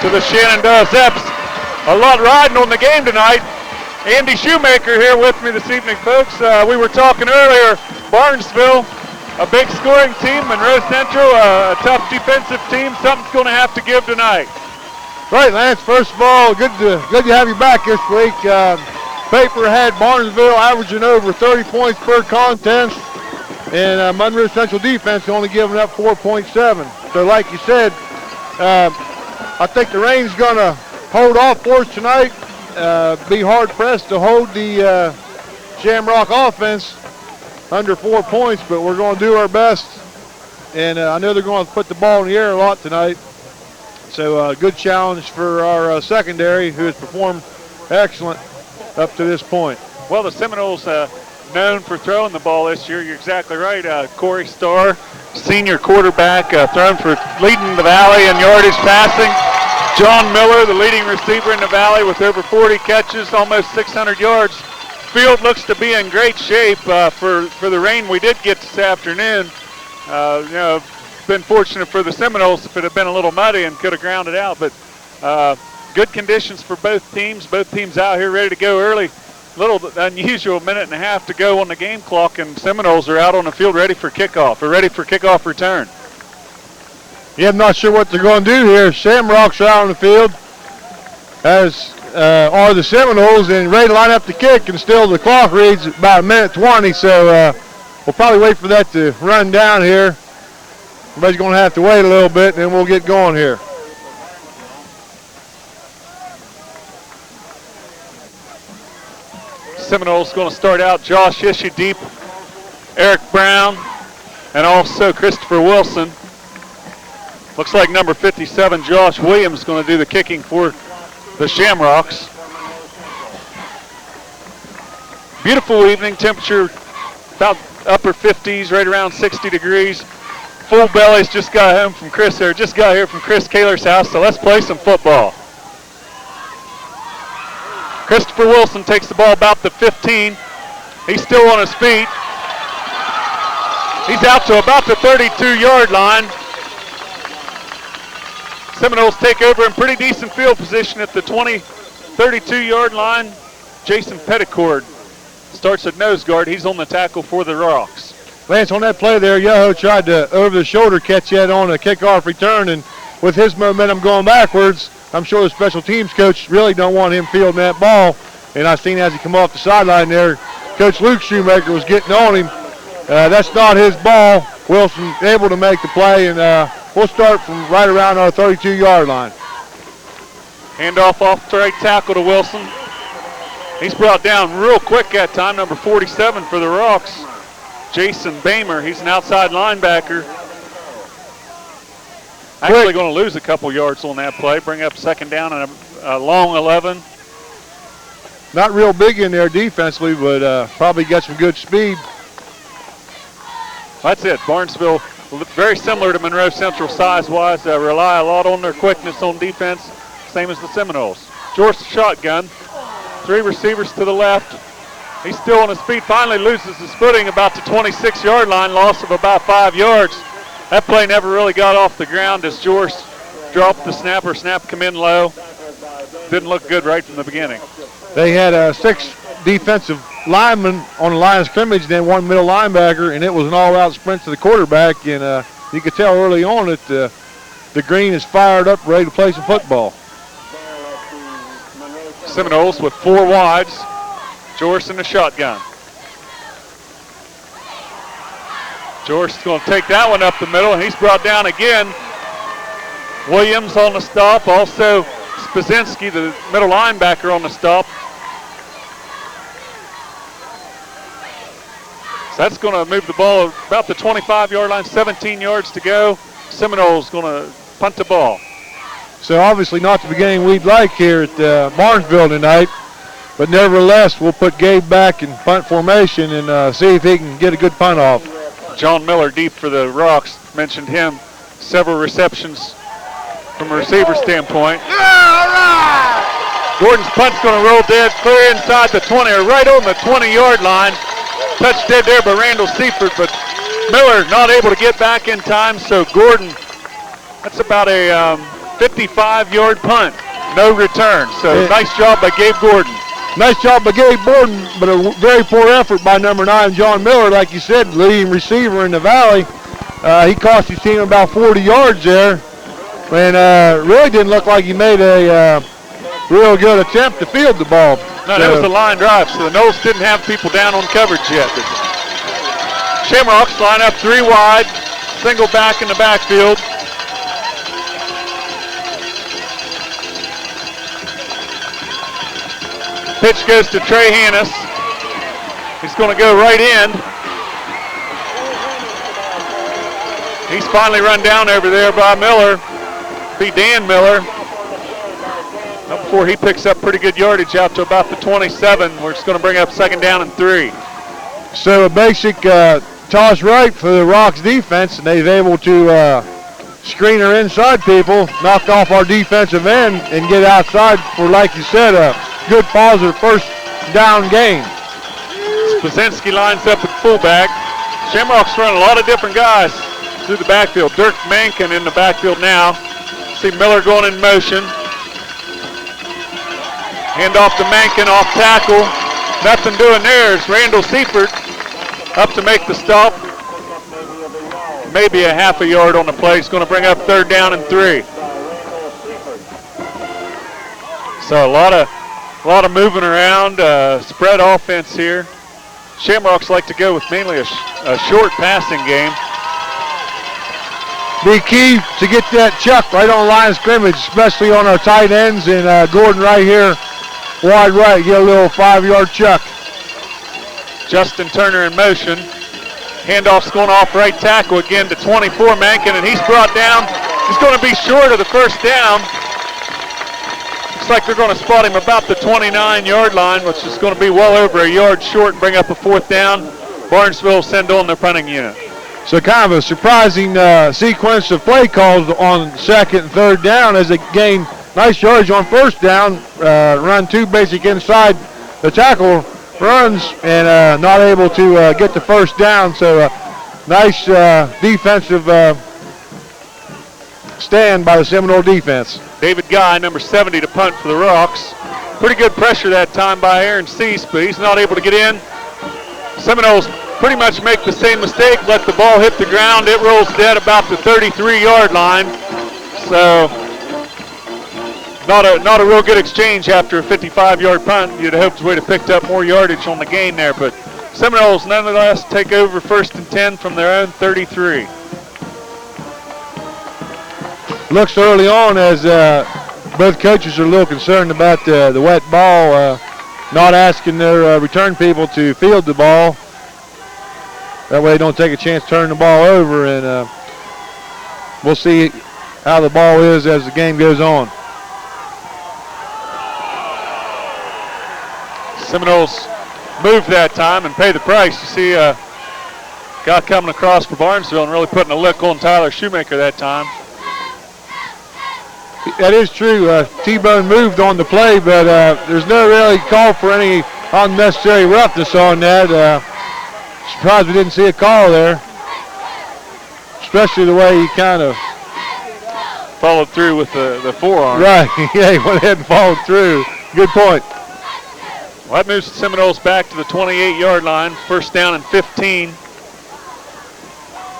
to the Shenandoah Zeps. A lot riding on the game tonight. Andy Shoemaker here with me this evening, folks. We were talking earlier, Barnesville, a big scoring team, Monroe Central, a tough defensive team. Something's going to have to give tonight. Right, Lance. First of all, good to have you back this week. Paper had Barnesville averaging over 30 points per contest, and Monroe Central defense only giving up 4.7. So like you said, I think the rain's going to hold off for us tonight. Be hard-pressed to hold the Shamrock offense under 4 points, but we're going to do our best. And I know they're going to put the ball in the air a lot tonight. So good challenge for our secondary, who has performed excellent up to this point. Well, the Seminoles known for throwing the ball this year. You're exactly right. Corey Starr, senior quarterback, leading the Valley in yardage passing. John Miller, the leading receiver in the Valley with over 40 catches, almost 600 yards. Field looks to be in great shape for the rain we did get this afternoon. Been fortunate for the Seminoles if it had been a little muddy and could have ground it out, but good conditions for both teams. Both teams out here ready to go early. Little unusual minute and a half to go on the game clock, and Seminoles are out on the field ready for kickoff, or ready for kickoff return. Yeah, I'm not sure what they're going to do here. Shamrocks are out on the field, as are the Seminoles, and ready to line up the kick, and still the clock reads about 1:20, so we'll probably wait for that to run down here. Everybody's going to have to wait a little bit, and then we'll get going here. Seminoles going to start out Josh Ishii deep, Eric Brown, and also Christopher Wilson. Looks like number 57, Josh Williams, is going to do the kicking for the Shamrocks. Beautiful evening, temperature about upper 50s, right around 60 degrees. Full bellies just got here from Chris Kaler's house, so let's play some football. Christopher Wilson takes the ball about the 15. He's still on his feet. He's out to about the 32-yard line. Seminoles take over in pretty decent field position at the 32-yard line. Jason Petticord starts at nose guard. He's on the tackle for the Rocks. Lance, on that play there, Yoho tried to over-the-shoulder catch that on a kickoff return, and with his momentum going backwards, I'm sure the special teams coach really don't want him fielding that ball. And I seen as he come off the sideline there, Coach Luke Shoemaker was getting on him. That's not his ball. Wilson able to make the play, and we'll start from right around our 32-yard line. Handoff off the right tackle to Wilson. He's brought down real quick that time, number 47 for the Rocks, Jason Bamer. He's an outside linebacker. Actually going to lose a couple yards on that play. Bring up second down and a long 11. Not real big in there defensively, but probably got some good speed. That's it. Barnesville, very similar to Monroe Central size-wise. Rely a lot on their quickness on defense, same as the Seminoles. George shotgun. 3 receivers to the left. He's still on his feet. Finally loses his footing about the 26-yard line. Loss of about 5 yards. That play never really got off the ground as George dropped the snap, or snap come in low. Didn't look good right from the beginning. They had 6 defensive linemen on the line of scrimmage, then 1 middle linebacker, and it was an all-out sprint to the quarterback. And you could tell early on that the green is fired up, ready to play some football. Seminoles with 4 wides. George in the shotgun. George is going to take that one up the middle, and he's brought down again. Williams on the stop, also Spazinski, the middle linebacker, on the stop. So that's going to move the ball about the 25-yard line, 17 yards to go. Seminoles going to punt the ball. So obviously not the beginning we'd like here at Barnesville tonight, but nevertheless we'll put Gabe back in punt formation and see if he can get a good punt off. John Miller deep for the Rocks. Mentioned him. Several receptions from a receiver standpoint. Yeah, all right. Gordon's punt's going to roll dead clear inside the 20, or right on the 20-yard line. Touched dead there by Randall Seifert, but Miller not able to get back in time, so Gordon, that's about a 55-yard punt. No return. So nice job by Gabe Gordon. Nice job by Gabe Gordon, but a very poor effort by number 9, John Miller. Like you said, leading receiver in the Valley. He cost his team about 40 yards there. And really didn't look like he made a real good attempt to field the ball. No, that was a line drive, so the Noles didn't have people down on coverage yet. But Shamrocks line up 3 wide, single back in the backfield. Pitch goes to Trey Hannis. He's going to go right in. He's finally run down over there by Miller. Be Dan Miller. Before he picks up pretty good yardage out to about the 27. We're just going to bring up 2nd down and 3. So a basic toss right for the Rocks defense, and they're able to screen our inside people, knock off our defensive end, and get outside for, like you said, a good positive first down gain. Spasinski lines up at fullback. Shamrocks run a lot of different guys through the backfield. Dirk Mankin in the backfield now. See Miller going in motion. Hand off to Mankin, off tackle. Nothing doing there is Randall Seifert up to make the stop. Maybe a half a yard on the play. He's going to bring up 3rd down and 3. So a lot of moving around, spread offense here. Shamrocks like to go with mainly a short passing game. Be key to get that chuck right on the line of scrimmage, especially on our tight ends, and Gordon right here, wide right, get a little 5-yard chuck. Justin Turner in motion. Handoff's going off right tackle again to 24 Mankin, and he's brought down. He's going to be short of the first down. Looks like they're going to spot him about the 29-yard line, which is going to be well over a yard short and bring up a 4th down. Barnesville will send on their punting unit. So kind of a surprising sequence of play calls on 2nd and 3rd down as they gain nice yardage on 1st down, run 2 basic inside the tackle runs, and not able to get the 1st down. So nice defensive stand by the Seminole defense. David Guy, number 70, to punt for the Rocks. Pretty good pressure that time by Aaron Cease, but he's not able to get in. Seminoles pretty much make the same mistake, let the ball hit the ground. It rolls dead about the 33-yard line. So not a real good exchange after a 55-yard punt. You'd have hoped we'd have picked up more yardage on the gain there, but Seminoles nonetheless take over 1st and 10 from their own 33. Looks early on as both coaches are a little concerned about the wet ball, not asking their return people to field the ball. That way they don't take a chance turning the ball over, and we'll see how the ball is as the game goes on. Seminoles move that time and pay the price. You see a guy coming across for Barnesville and really putting a lick on Tyler Shoemaker that time. That is true. T-Bone moved on the play, but there's no really call for any unnecessary roughness on that. Surprised we didn't see a call there, especially the way he kind of followed through with the forearm. Right, yeah, he went ahead and followed through. Good point. Well, that moves the Seminoles back to the 28-yard line. 1st down and 15.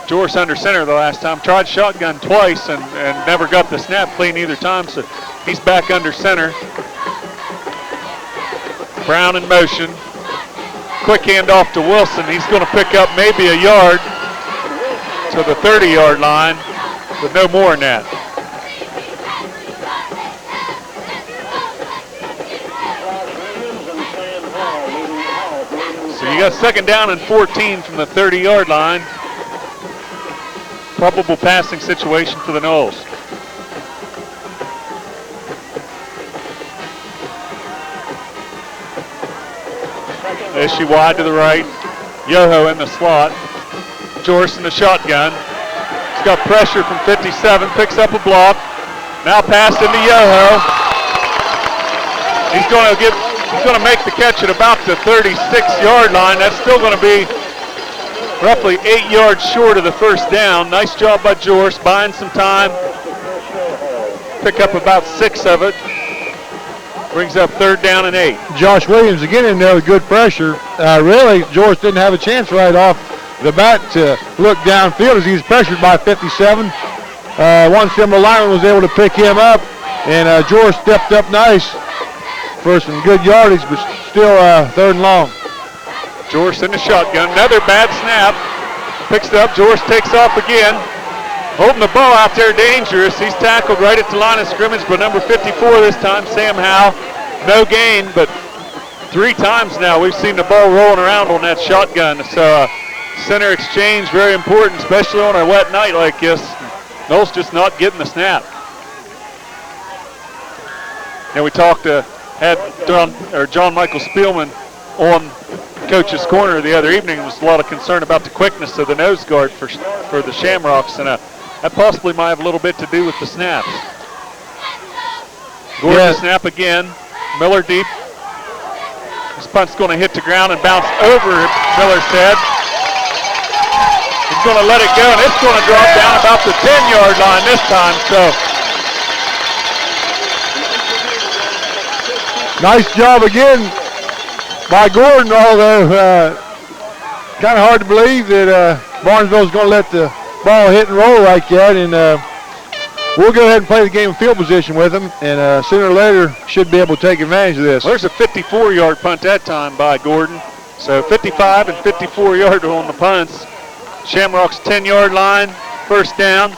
Joris under center the last time. Tried shotgun twice and never got the snap clean either time, so he's back under center. Brown in motion. Quick handoff to Wilson. He's going to pick up maybe a yard to the 30-yard line, but no more than that. So you got 2nd down and 14 from the 30-yard line. Probable passing situation for the Noles. Issue wide to the right. Yoho in the slot. Joris in the shotgun. He's got pressure from 57. Picks up a block. Now pass into Yoho. He's going to make the catch at about the 36-yard line. That's still going to be roughly 8 yards short of the 1st down. Nice job by Joris, buying some time. pick up about 6 of it. Brings up 3rd down and 8. Josh Williams again in there with good pressure. Really, George didn't have a chance right off the bat to look downfield as he's pressured by 57. One similar lineman was able to pick him up, and George stepped up nice for some good yardage, but still 3rd and long. George in the shotgun. Another bad snap. Picks it up. George takes off again. Holding the ball out there dangerous. He's tackled right at the line of scrimmage, but number 54 this time, Sam Howe. No gain, but 3 times now we've seen the ball rolling around on that shotgun. So center exchange, very important, especially on a wet night like this. Noel's just not getting the snap. And we had John Michael Spielman on Coach's Corner the other evening. There was a lot of concern about the quickness of the nose guard for the Shamrocks, and that possibly might have a little bit to do with the snaps. Gordon snap again. Miller deep. This punt's going to hit the ground and bounce over Miller's head. He's going to let it go, and it's going to drop down about the 10-yard line this time. So nice job again by Gordon, although kind of hard to believe that Barnesville's going to let the ball hit and roll like that, and we'll go ahead and play the game of field position with them, and sooner or later should be able to take advantage of this. Well, there's a 54-yard punt that time by Gordon. So 55 and 54-yard on the punts. Shamrock's 10-yard line, 1st down.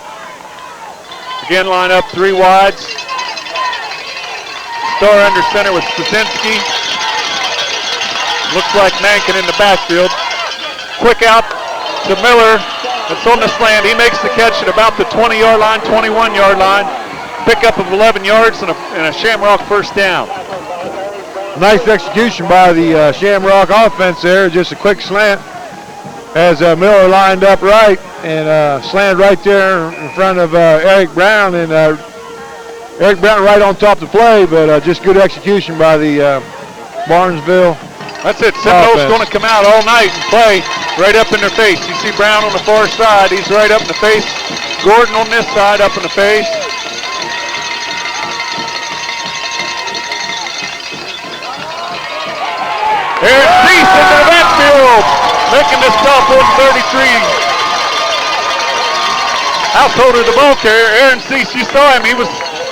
Again, line up 3 wides. Star under center with Stasinski. Looks like Mankin in the backfield. Quick out to Miller. It's on the slant. He makes the catch at about the 20-yard line, 21-yard line. Pickup of 11 yards and a Shamrock 1st down. Nice execution by the Shamrock offense there. Just a quick slant as Miller lined up right and slanted right there in front of Eric Brown. And Eric Brown right on top of the play, but just good execution by the Barnesville. That's it. Seminoles going to come out all night and play right up in their face. You see Brown on the far side. He's right up in the face. Gordon on this side up in the face. Aaron Cease into the backfield, making the stop on 33. Householder the ball carrier. Aaron Cease, you saw him. He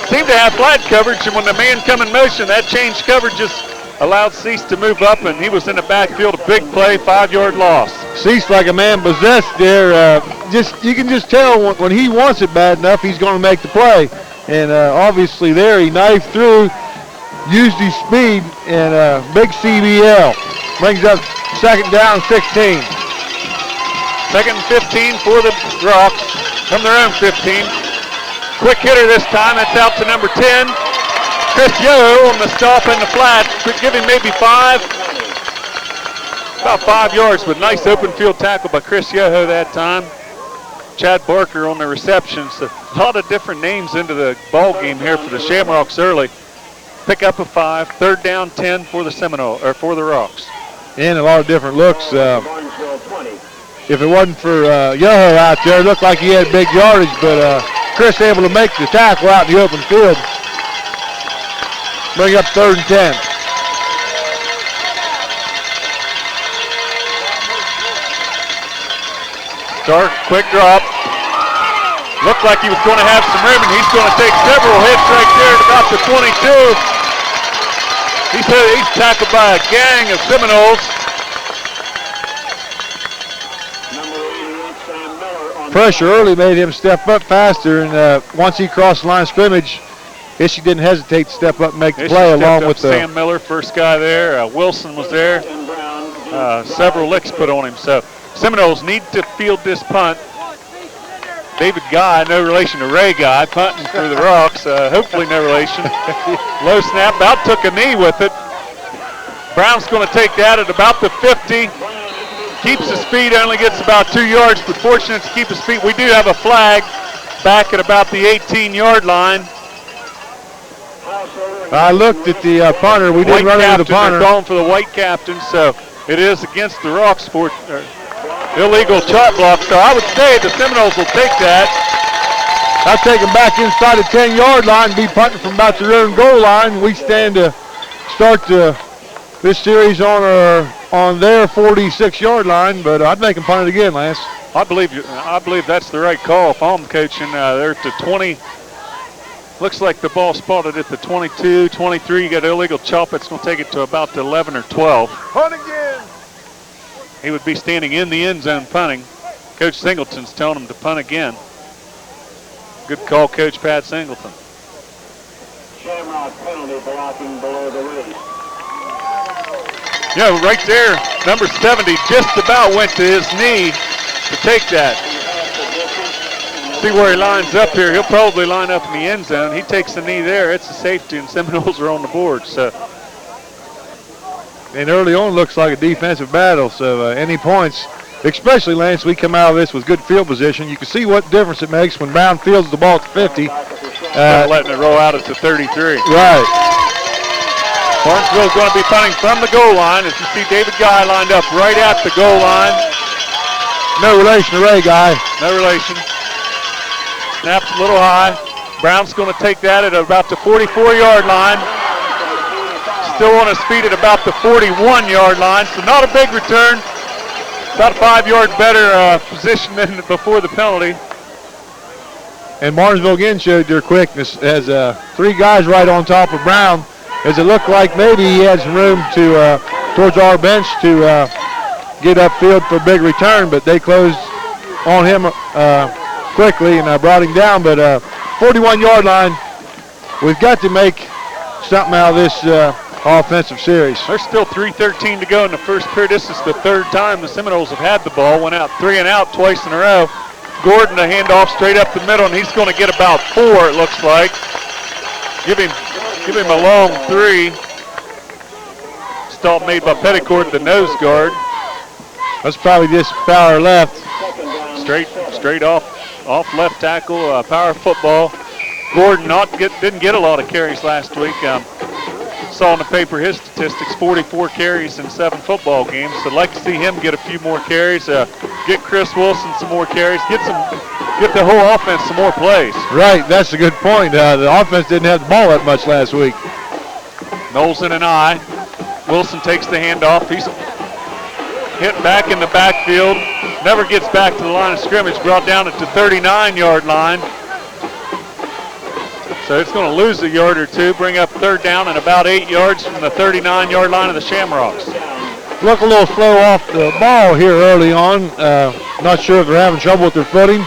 seemed to have flat coverage, and when the man come in motion, that changed coverage just allowed Cease to move up, and he was in the backfield. A big play, 5-yard loss. Cease like a man possessed there. You can just tell when he wants it bad enough, he's going to make the play. And obviously there he knifed through, used his speed, and big CBL. Brings up 2nd down, 16. 2nd and 15 for the Rocks from their own 15. Quick hitter this time. That's out to number 10. Chris Yoho on the stop in the flat. Could give him maybe 5. About 5 yards, but nice open field tackle by Chris Yoho that time. Chad Barker on the receptions. A lot of different names into the ball game here for the Shamrocks early. Pick up a 5. 3rd down, 10 for the for the Rocks. And a lot of different looks. If it wasn't for Yoho out there, it looked like he had big yardage, but Chris able to make the tackle out in the open field. Bring up 3rd and 10. Stark, quick drop. Looked like he was going to have some room, and he's going to take several hits right there at about the 22. He's tackled by a gang of Seminoles. Pressure early made him step up faster, and once he crossed the line of scrimmage, he didn't hesitate to step up and make the play along with Sam Miller, first guy there. Wilson was there. Several licks put on him. So Seminoles need to field this punt. David Guy, no relation to Ray Guy, punting for the Rocks. Hopefully no relation. Low snap, about took a knee with it. Brown's going to take that at about the 50. Keeps his feet, only gets about 2 yards, but fortunate to keep his feet. We do have a flag back at about the 18-yard line. I looked at the punter. We didn't run into the punter. They're calling for the white captain, so it is against the Rocks for illegal chop block. So I would say the Seminoles will take that. I'll take them back inside the 10-yard line and be punting from about their own goal line. We stand to start this series on their 46-yard line, but I'd make them punt it again, Lance. I believe that's the right call. If I'm coaching, they're at the 20. Looks like the ball spotted at the 22, 23. You got illegal chop. It's going to take it to about the 11 or 12. Punt again. He would be standing in the end zone punting. Coach Singleton's telling him to punt again. Good call, Coach Pat Singleton. Shamrock penalty blocking below the wrist. Yeah, right there, number 70 just about went to his knee to take that. See where he lines up here. He'll probably line up in the end zone. He takes the knee there. It's a safety, and Seminoles are on the board. So, and early on looks like a defensive battle. So any points, especially Lance, we come out of this with good field position. You can see what difference it makes when Brown fields the ball at the 50. Letting it roll out at the 33. Right. Barnesville's going to be punting from the goal line. As you see David Guy lined up right at the goal line. No relation to Ray Guy. No relation. Snaps a little high. Brown's going to take that at about the 44-yard line. Still on his feet at about the 41-yard line, so not a big return. About a 5-yard better position than before the penalty. And Barnesville again showed their quickness as 3 guys right on top of Brown. As it looked like maybe he had some room to towards our bench to get upfield for a big return, but they closed on him quickly and brought him down. But 41-yard line, we've got to make something out of this offensive series. There's still 3:13 to go in the first period. This is the 3rd time the Seminoles have had the ball. Went out 3 and out twice in a row. Gordon a handoff straight up the middle, and he's going to get about 4, it looks like. Give him a long 3. Stop made by Petticourt, the nose guard. That's probably just power left. Straight off left tackle, power football. Gordon didn't get a lot of carries last week. Saw in the paper his statistics, 44 carries in 7 football games. So I'd like to see him get a few more carries, get Chris Wilson some more carries, get the whole offense some more plays. Right, that's a good point. The offense didn't have the ball that much last week. Knowles in an eye. Wilson takes the handoff. He's hit back in the backfield. Never gets back to the line of scrimmage. Brought down at the 39-yard line. So it's going to lose a yard or 2. Bring up 3rd down and about 8 yards from the 39-yard line of the Shamrocks. Look a little slow off the ball here early on. Not sure if they're having trouble with their footing.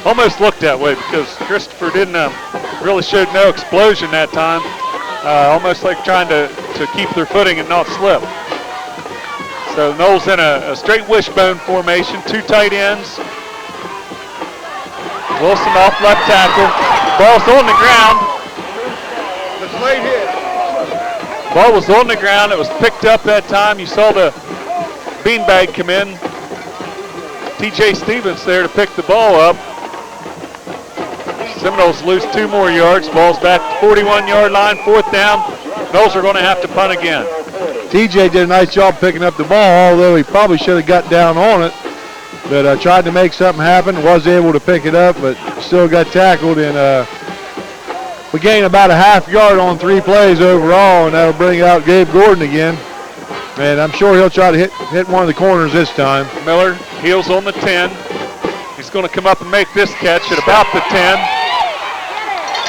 Almost looked that way because Christopher didn't really showed no explosion that time. Almost like trying to keep their footing and not slip. So Knowles in a straight wishbone formation, 2 tight ends. Wilson off left tackle. Ball's on the ground. That's late hit. Ball was on the ground. It was picked up that time. You saw the beanbag come in. TJ Stevens there to pick the ball up. Seminoles lose 2 more yards. Ball's back to 41-yard line, 4th down. Knowles are going to have to punt again. TJ did a nice job picking up the ball, although he probably should have got down on it. But tried to make something happen. Was able to pick it up, but still got tackled. And we gained about a half yard on 3 plays overall, and that'll bring out Gabe Gordon again. And I'm sure he'll try to hit one of the corners this time. Miller heels on the 10. He's going to come up and make this catch at about the 10.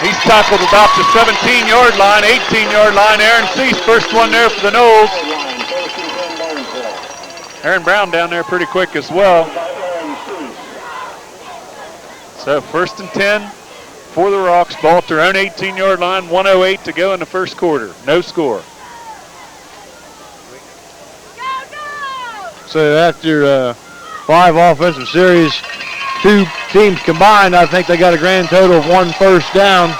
He's tackled about the 17-yard line, 18-yard line. Aaron Cease, first one there for the Knowles. Aaron Brown down there pretty quick as well. So 1st and 10 for the Rocks. Ball at their own 18-yard line, 1:08 to go in the first quarter. No score. So after 5 offensive series, 2 teams combined, I think they got a grand total of 1 first down.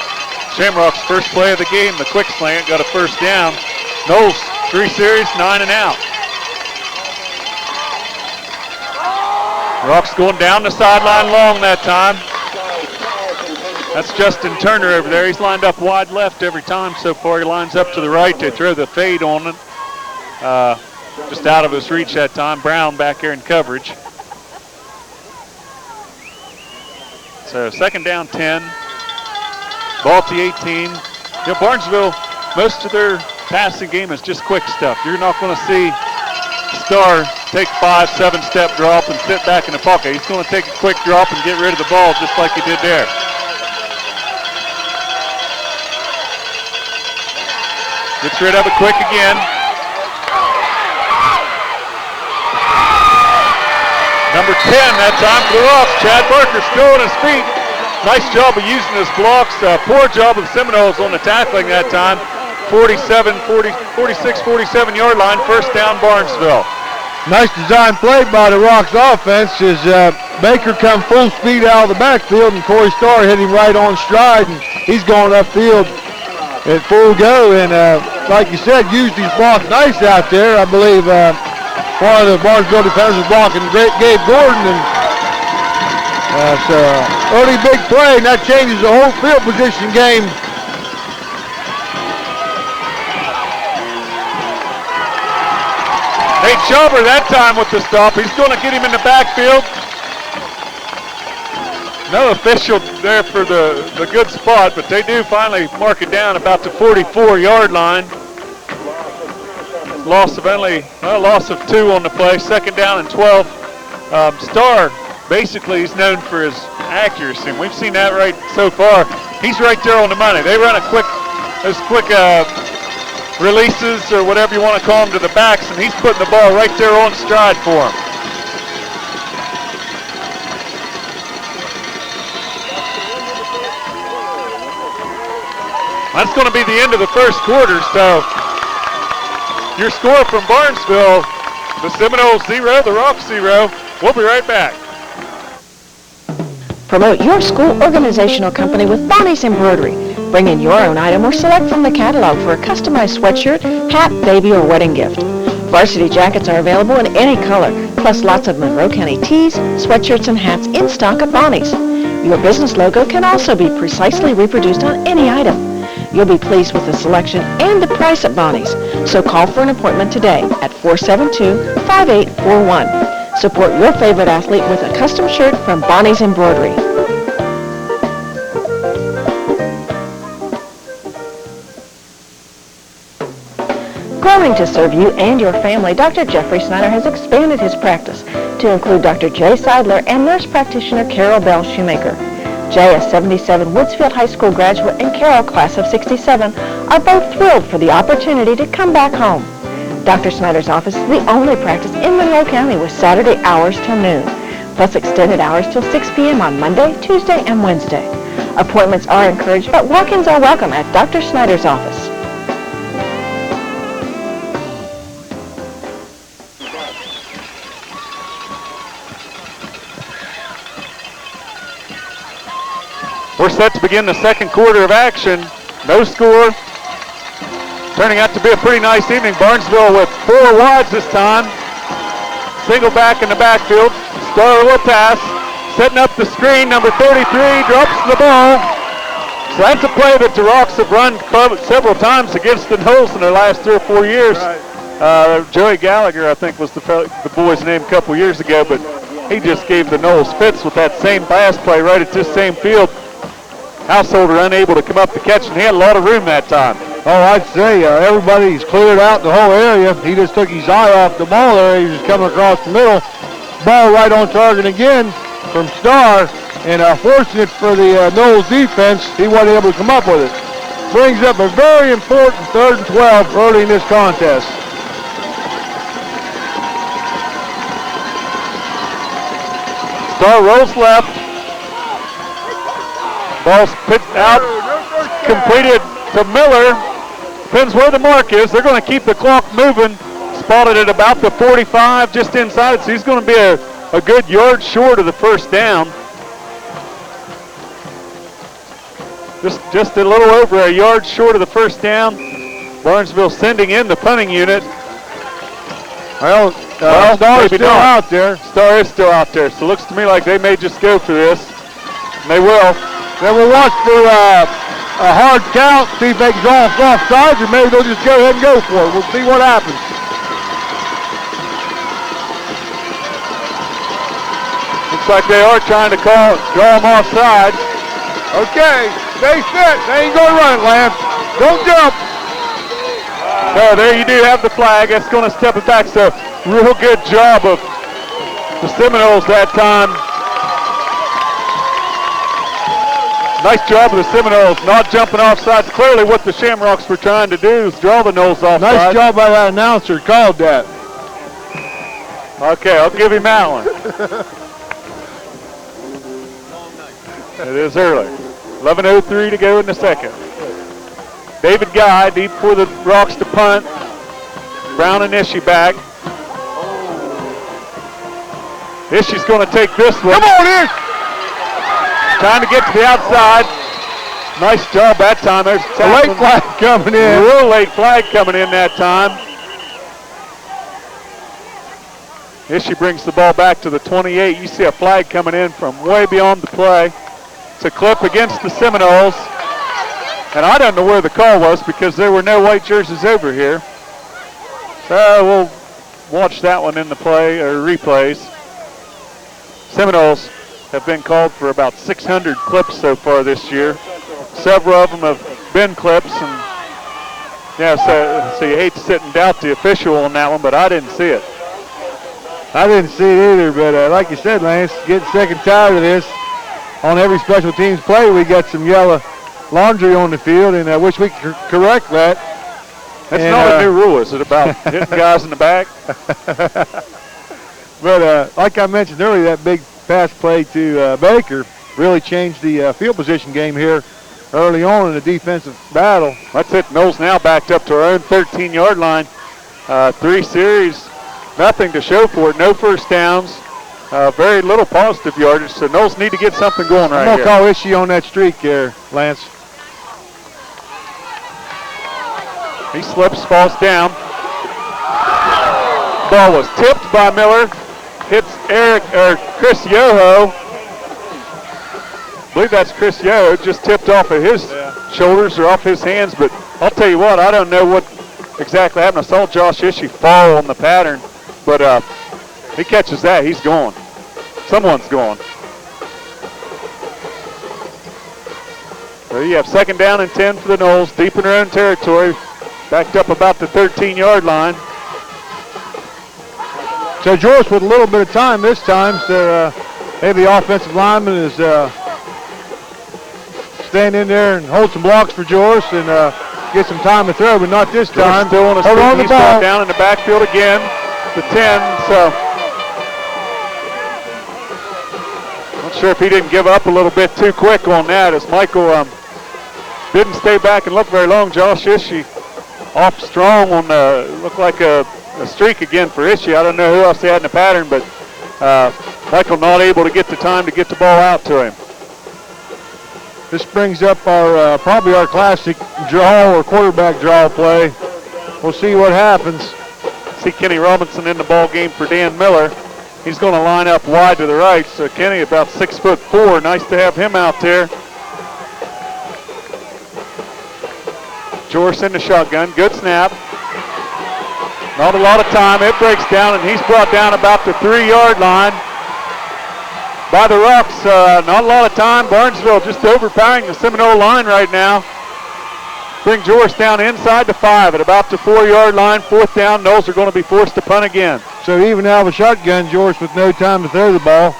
Shamrock's first play of the game, the quick slant, got a first down. Knowles, 3 series, 9 and out. Rocks going down the sideline long that time. That's Justin Turner over there. He's lined up wide left every time so far. He lines up to the right. They throw the fade on it. Just out of his reach that time. Brown back here in coverage. So 2nd down, 10 Ball to 18. Barnesville, most of their passing game is just quick stuff. You're not going to see Starr take 5-7 step drop and sit back in the pocket. He's going to take a quick drop and get rid of the ball just like he did there. Gets rid of it quick again. Number 10 that time for the Rocks. Chad Barker still on his feet. Nice job of using his blocks. Poor job of the Seminoles on the tackling that time. 46-47 yard line. First down Barnesville. Nice design play by the Rocks offense as Baker come full speed out of the backfield and Corey Starr hit him right on stride and he's going upfield at full go and like you said, used his block nice out there. I believe one of the Barnesville defenders was blocking Gabe Gordon and it's early big play and that changes the whole field position game. Nate Schaber that time with the stop. He's going to get him in the backfield. No official there for the good spot, but they do finally mark it down about the 44-yard line. Loss of 2 on the play. Second down and 12. Starr, basically, he's known for his accuracy, and we've seen that right so far. He's right there on the money. They run those quick releases or whatever you want to call them to the backs, and he's putting the ball right there on stride for him. That's going to be the end of the first quarter, so your score from Barnesville, the Seminoles 0, the Rocks 0. We'll be right back. Promote your school organizational company with Bonnie's Embroidery. Bring in your own item or select from the catalog for a customized sweatshirt, hat, baby, or wedding gift. Varsity jackets are available in any color, plus lots of Monroe County tees, sweatshirts, and hats in stock at Bonnie's. Your business logo can also be precisely reproduced on any item. You'll be pleased with the selection and the price at Bonnie's. So call for an appointment today at 472-5841. Support your favorite athlete with a custom shirt from Bonnie's Embroidery. Growing to serve you and your family, Dr. Jeffrey Snyder has expanded his practice to include Dr. Jay Seidler and nurse practitioner Carol Bell Shoemaker. Jay, a 77 Woodsfield High School graduate, and Carol, class of 67, are both thrilled for the opportunity to come back home. Dr. Snyder's office is the only practice in Monroe County with Saturday hours till noon, plus extended hours till 6 p.m. on Monday, Tuesday, and Wednesday. Appointments are encouraged, but walk-ins are welcome at Dr. Snyder's office. We're set to begin the second quarter of action. No score. Turning out to be a pretty nice evening. Barnesville with 4 wides this time. Single back in the backfield. Starr will pass. Setting up the screen. Number 33 drops the ball. So that's a play that the Rocks have run several times against the Knowles in their last 3 or 4 years. Right. Joey Gallagher, I think, was the boy's name a couple years ago, but he just gave the Knowles fits with that same pass play right at this same field. Householder unable to come up to catch, and he had a lot of room that time. Oh, I'd say everybody's cleared out the whole area. He just took his eye off the ball there. He was coming across the middle. Ball right on target again from Starr, and fortunate for the Knowles defense, he wasn't able to come up with it. Brings up a very important 3rd and 12 early in this contest. Starr rolls left. Ball's pitched out, completed to Miller. Depends where the mark is. They're going to keep the clock moving. Spotted at about the 45, just inside, so he's going to be a good yard short of the first down. Just a little over a yard short of the first down. Barnesville sending in the punting unit. Well, Starr is still out there. Starr is still out there, so it looks to me like they may just go for this. And they will. Then we'll watch for a hard count, see if they can draw off sides, or maybe they'll just go ahead and go for it. We'll see what happens. Looks like they are trying to draw them off sides. Okay. Stay set. They ain't going to run it, Lance. Don't jump. So there you do have the flag. That's going to step it back. So real good job of the Seminoles that time. Nice job of the Seminoles not jumping off sides. Clearly what the Shamrocks were trying to do is draw the Noles off Nice sides. job by that announcer. Called that. Okay, I'll give him that one. It is early. 11:03 to go in the second. David Guy deep for the Rocks to punt. Brown and Ishii back. Ishii's going to take this one. Come on, Ish! Trying to get to the outside. Nice job that time. There's a late flag coming in. Real late flag coming in that time. Ishii brings the ball back to the 28. You see a flag coming in from way beyond the play. It's a clip against the Seminoles. And I don't know where the call was because there were no white jerseys over here. So we'll watch that one in the play or replays. Seminoles have been called for about 600 clips so far this year. Several of them have been clips, and yeah, so you hate to sit and doubt the official on that one, but I didn't see it. I didn't see it either, but like you said, Lance, getting sick and tired of this. On every special teams play, we got some yellow laundry on the field, and I wish we could correct that. That's not a new rule, is it, about hitting guys in the back? But like I mentioned earlier, that big pass play to Baker really changed the field position game here early on in the defensive battle. That's it. Noles now backed up to our own 13-yard line. 3 series, nothing to show for it. No first downs. Very little positive yardage, so Noles need to get something going right here. I'm going to call Ishii on that streak there, Lance. He slips, falls down. Ball was tipped by Miller. Hits Chris Yoho. I believe that's Chris Yoho. Just tipped off of his shoulders or off his hands, but I'll tell you what, I don't know what exactly happened. I saw Josh Ishii fall on the pattern, but he catches that, he's gone. Someone's gone. So you have 2nd down and 10 for the Noles, deep in their own territory, backed up about the 13-yard line. So Joyce with a little bit of time this time, so maybe the offensive lineman is staying in there and hold some blocks for Joyce and get some time to throw, but not this time. Still on hold on the ball. Down in the backfield again, the 10, so not sure if he didn't give up a little bit too quick on that as Michael didn't stay back and look very long. Josh Ishii off strong on looked like a streak again for Ishii. I don't know who else they had in the pattern, but Michael not able to get the time to get the ball out to him. This brings up our probably our classic draw or quarterback draw play. We'll see what happens. See Kenny Robinson in the ball game for Dan Miller. He's going to line up wide to the right. So Kenny about 6'4". Nice to have him out there. Jorce in the shotgun. Good snap. Not a lot of time. It breaks down, and he's brought down about the 3-yard line by the Rocks. Not a lot of time. Barnesville just overpowering the Seminole line right now. Bring Jorce down inside the 5 at about the 4-yard line. 4th down. Noles are going to be forced to punt again. So even out of a shotgun, Jorce with no time to throw the ball.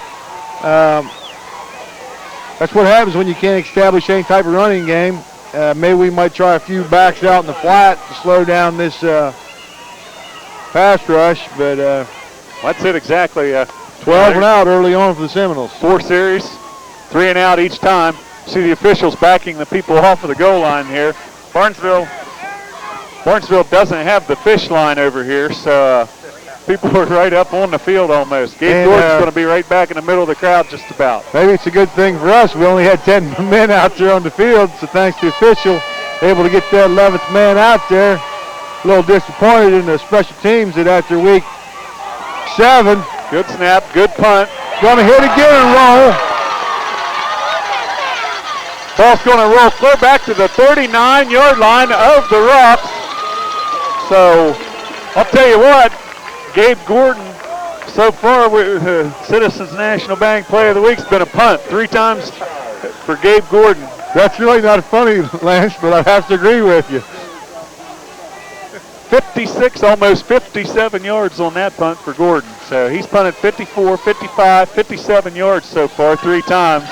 That's what happens when you can't establish any type of running game. Maybe we might try a few backs out in the flat to slow down this pass rush, but that's it exactly. 12 and out early on for the Seminoles. 4 series, 3 and out each time. See the officials backing the people off of the goal line here. Barnesville doesn't have the fish line over here, so people are right up on the field almost. Gabe Gordon's going to be right back in the middle of the crowd just about. Maybe it's a good thing for us. We only had 10 men out there on the field, so thanks to the official, able to get that 11th man out there. A little disappointed in the special teams that after week 7. Good snap, good punt. Going to hit again and roll. Ball's going to roll clear back to the 39-yard line of the Rocks. So I'll tell you what, Gabe Gordon, so far with Citizens National Bank Play of the Week, has been a punt 3 times for Gabe Gordon. That's really not funny, Lance, but I have to agree with you. 56, almost 57 yards on that punt for Gordon. So he's punted 54, 55, 57 yards so far, 3 times.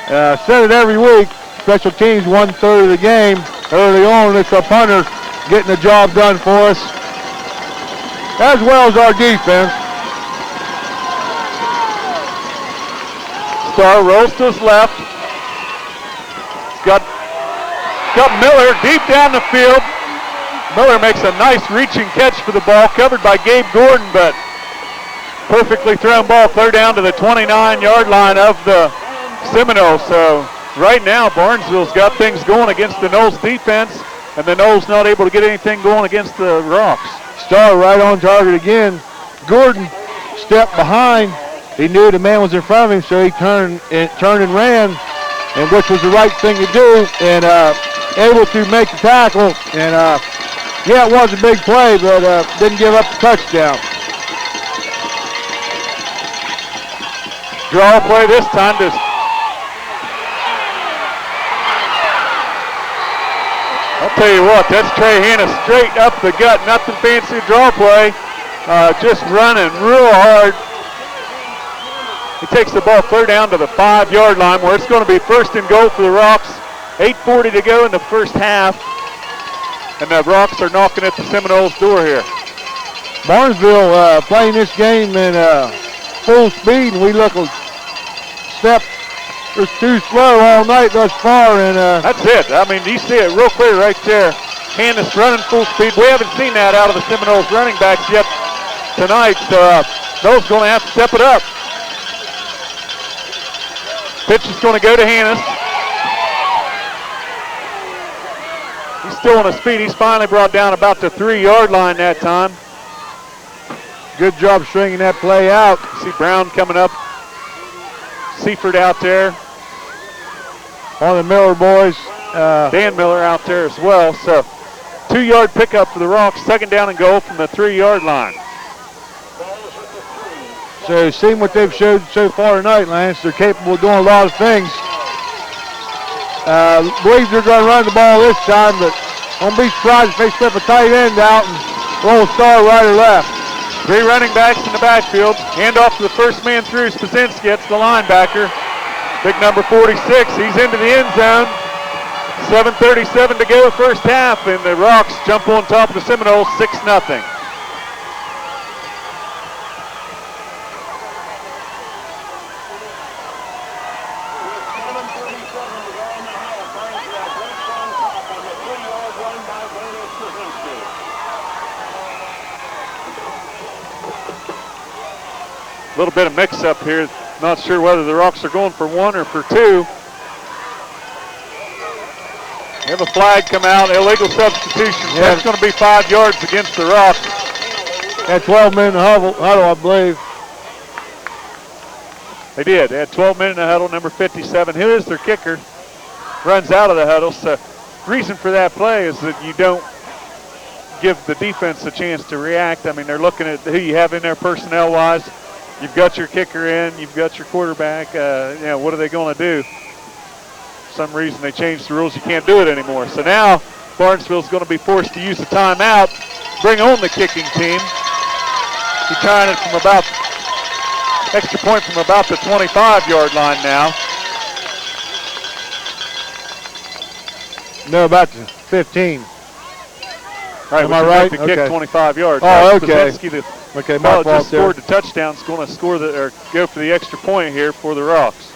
Said it every week. Special teams 1/3 of the game. Early on, it's our punter getting the job done for us, as well as our defense. Starr rolls to his left. Got Miller deep down the field. Miller makes a nice reaching catch for the ball, covered by Gabe Gordon, but perfectly thrown ball clear down to the 29-yard line of the Seminoles. So right now, Barnesville's got things going against the Noles defense, and the Noles not able to get anything going against the Rocks. Starr right on target again. Gordon stepped behind. He knew the man was in front of him, so he turned and ran, and which was the right thing to do, and able to make the tackle. And yeah, it was a big play, but didn't give up the touchdown. Draw play this time to I'll tell you what, that's Trey Hanna straight up the gut. Nothing fancy draw play. Just running real hard. He takes the ball clear down to the 5-yard line where it's going to be 1st and goal for the Rocks. 8:40 to go in the first half. And the Rocks are knocking at the Seminoles' door here. Barnesville playing this game in full speed, and we look a step or too slow all night thus far. And that's it. I mean, you see it real clear right there. Hanna's running full speed. We haven't seen that out of the Seminoles running backs yet tonight, so those going to have to step it up. Pitch is going to go to Hanna. He's still on his feet. He's finally brought down about the 3-yard line that time. Good job stringing that play out. You see Brown coming up. Seaford out there. On the Miller boys. Dan Miller out there as well. So 2-yard pickup for the Rocks. 2nd down and goal from the 3-yard line. So seeing what they've showed so far tonight, Lance, they're capable of doing a lot of things. Believe they're going to run the ball this time, but don't be surprised if they slip a tight end out and roll Starr right or left. 3 running backs in the backfield. Hand off to the first man through. Spazinski, it's the linebacker. Big number 46. He's into the end zone. 7:37 to go first half, and the Rocks jump on top of the Seminoles 6-0. A little bit of mix-up here. Not sure whether the Rocks are going for 1 or for 2. They have a flag come out, illegal substitution. Yeah. That's going to be 5 yards against the Rocks. Had 12 men in the huddle, I believe. They did. They had 12 men in the huddle. Number 57, who is their kicker, runs out of the huddle. So the reason for that play is that you don't give the defense a chance to react. I mean, they're looking at who you have in there personnel-wise. You've got your kicker in, you've got your quarterback. What are they going to do? For some reason they changed the rules. You can't do it anymore. So now Barnesville's going to be forced to use the timeout, bring on the kicking team. Retiring it from about, extra point from about the 25-yard line now. No, about the 15. Right, am I right? To kick 25 yards. Oh, okay. Okay, my fault. Just scored the touchdown. It's going to score or go for the extra point here for the Rocks.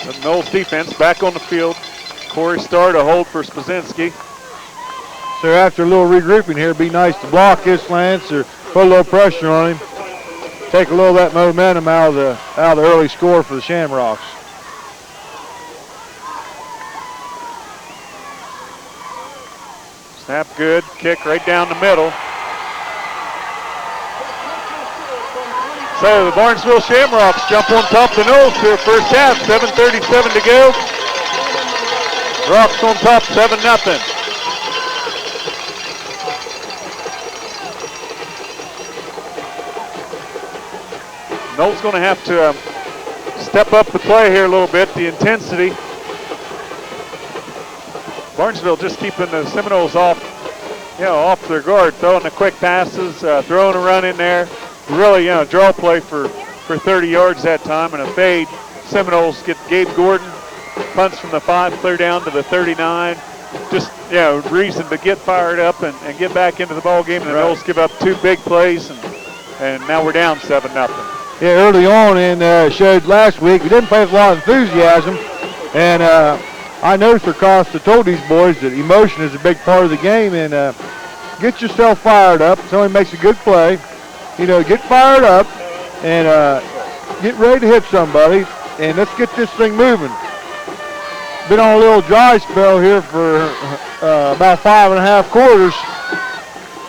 The Noles defense back on the field. Corey Starr to hold for Spazinski. So after a little regrouping here, it'd be nice to block this, Lance, or put a little pressure on him. Take a little of that momentum out of the early score for the Shamrocks. Snap good, kick right down the middle. So the Barnesville Shamrocks jump on top of the Knolls here first half. 7:37 to go. Rocks on top 7-0. Knowles going to have to step up the play here a little bit, the intensity. Barnesville just keeping the Seminoles off their guard, throwing the quick passes, throwing a run in there. Really, draw play for 30 yards that time and a fade. Seminoles get Gabe Gordon, punts from the 5, clear down to the 39. Just, reason to get fired up and get back into the ball game. And the Knolls give up 2 big plays, and now we're down 7-0. Yeah, early on and showed last week, we didn't play with a lot of enthusiasm. And I know Sir Costa told these boys that emotion is a big part of the game, and get yourself fired up. Somebody makes a good play. Get fired up and get ready to hit somebody, and let's get this thing moving. Been on a little dry spell here for about 5.5 quarters,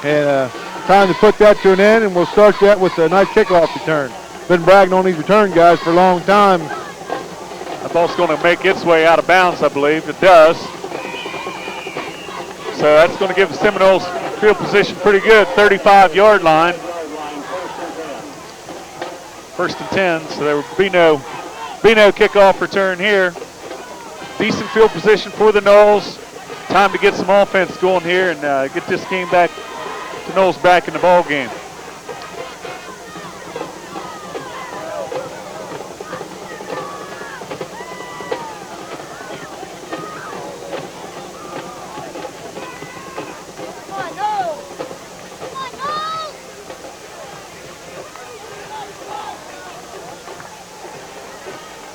and time to put that to an end, and we'll start that with a nice kickoff return. Been bragging on these return guys for a long time. The ball's going to make its way out of bounds, I believe. It does. So that's going to give the Seminoles field position pretty good, 35-yard line. 1st and 10, so there will be no kickoff return here. Decent field position for the Knolls. Time to get some offense going here and get this game back, the Knolls back in the ball game.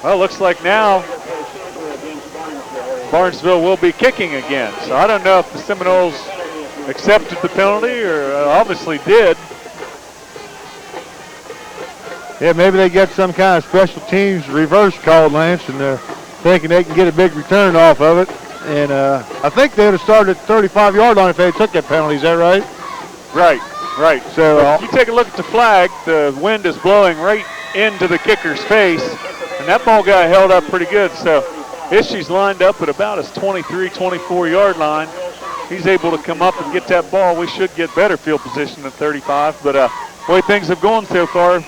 Well, looks like now Barnesville will be kicking again. So I don't know if the Seminoles accepted the penalty or obviously did. Yeah, maybe they get some kind of special teams reverse call, Lance, and they're thinking they can get a big return off of it. And I think they would have started at the 35-yard line if they took that penalty. Is that right? Right. So if you take a look at the flag, the wind is blowing right into the kicker's face. And that ball got held up pretty good. So Ishie's lined up at about his 23, 24-yard line. He's able to come up and get that ball. We should get better field position than 35. But the way things have gone so far,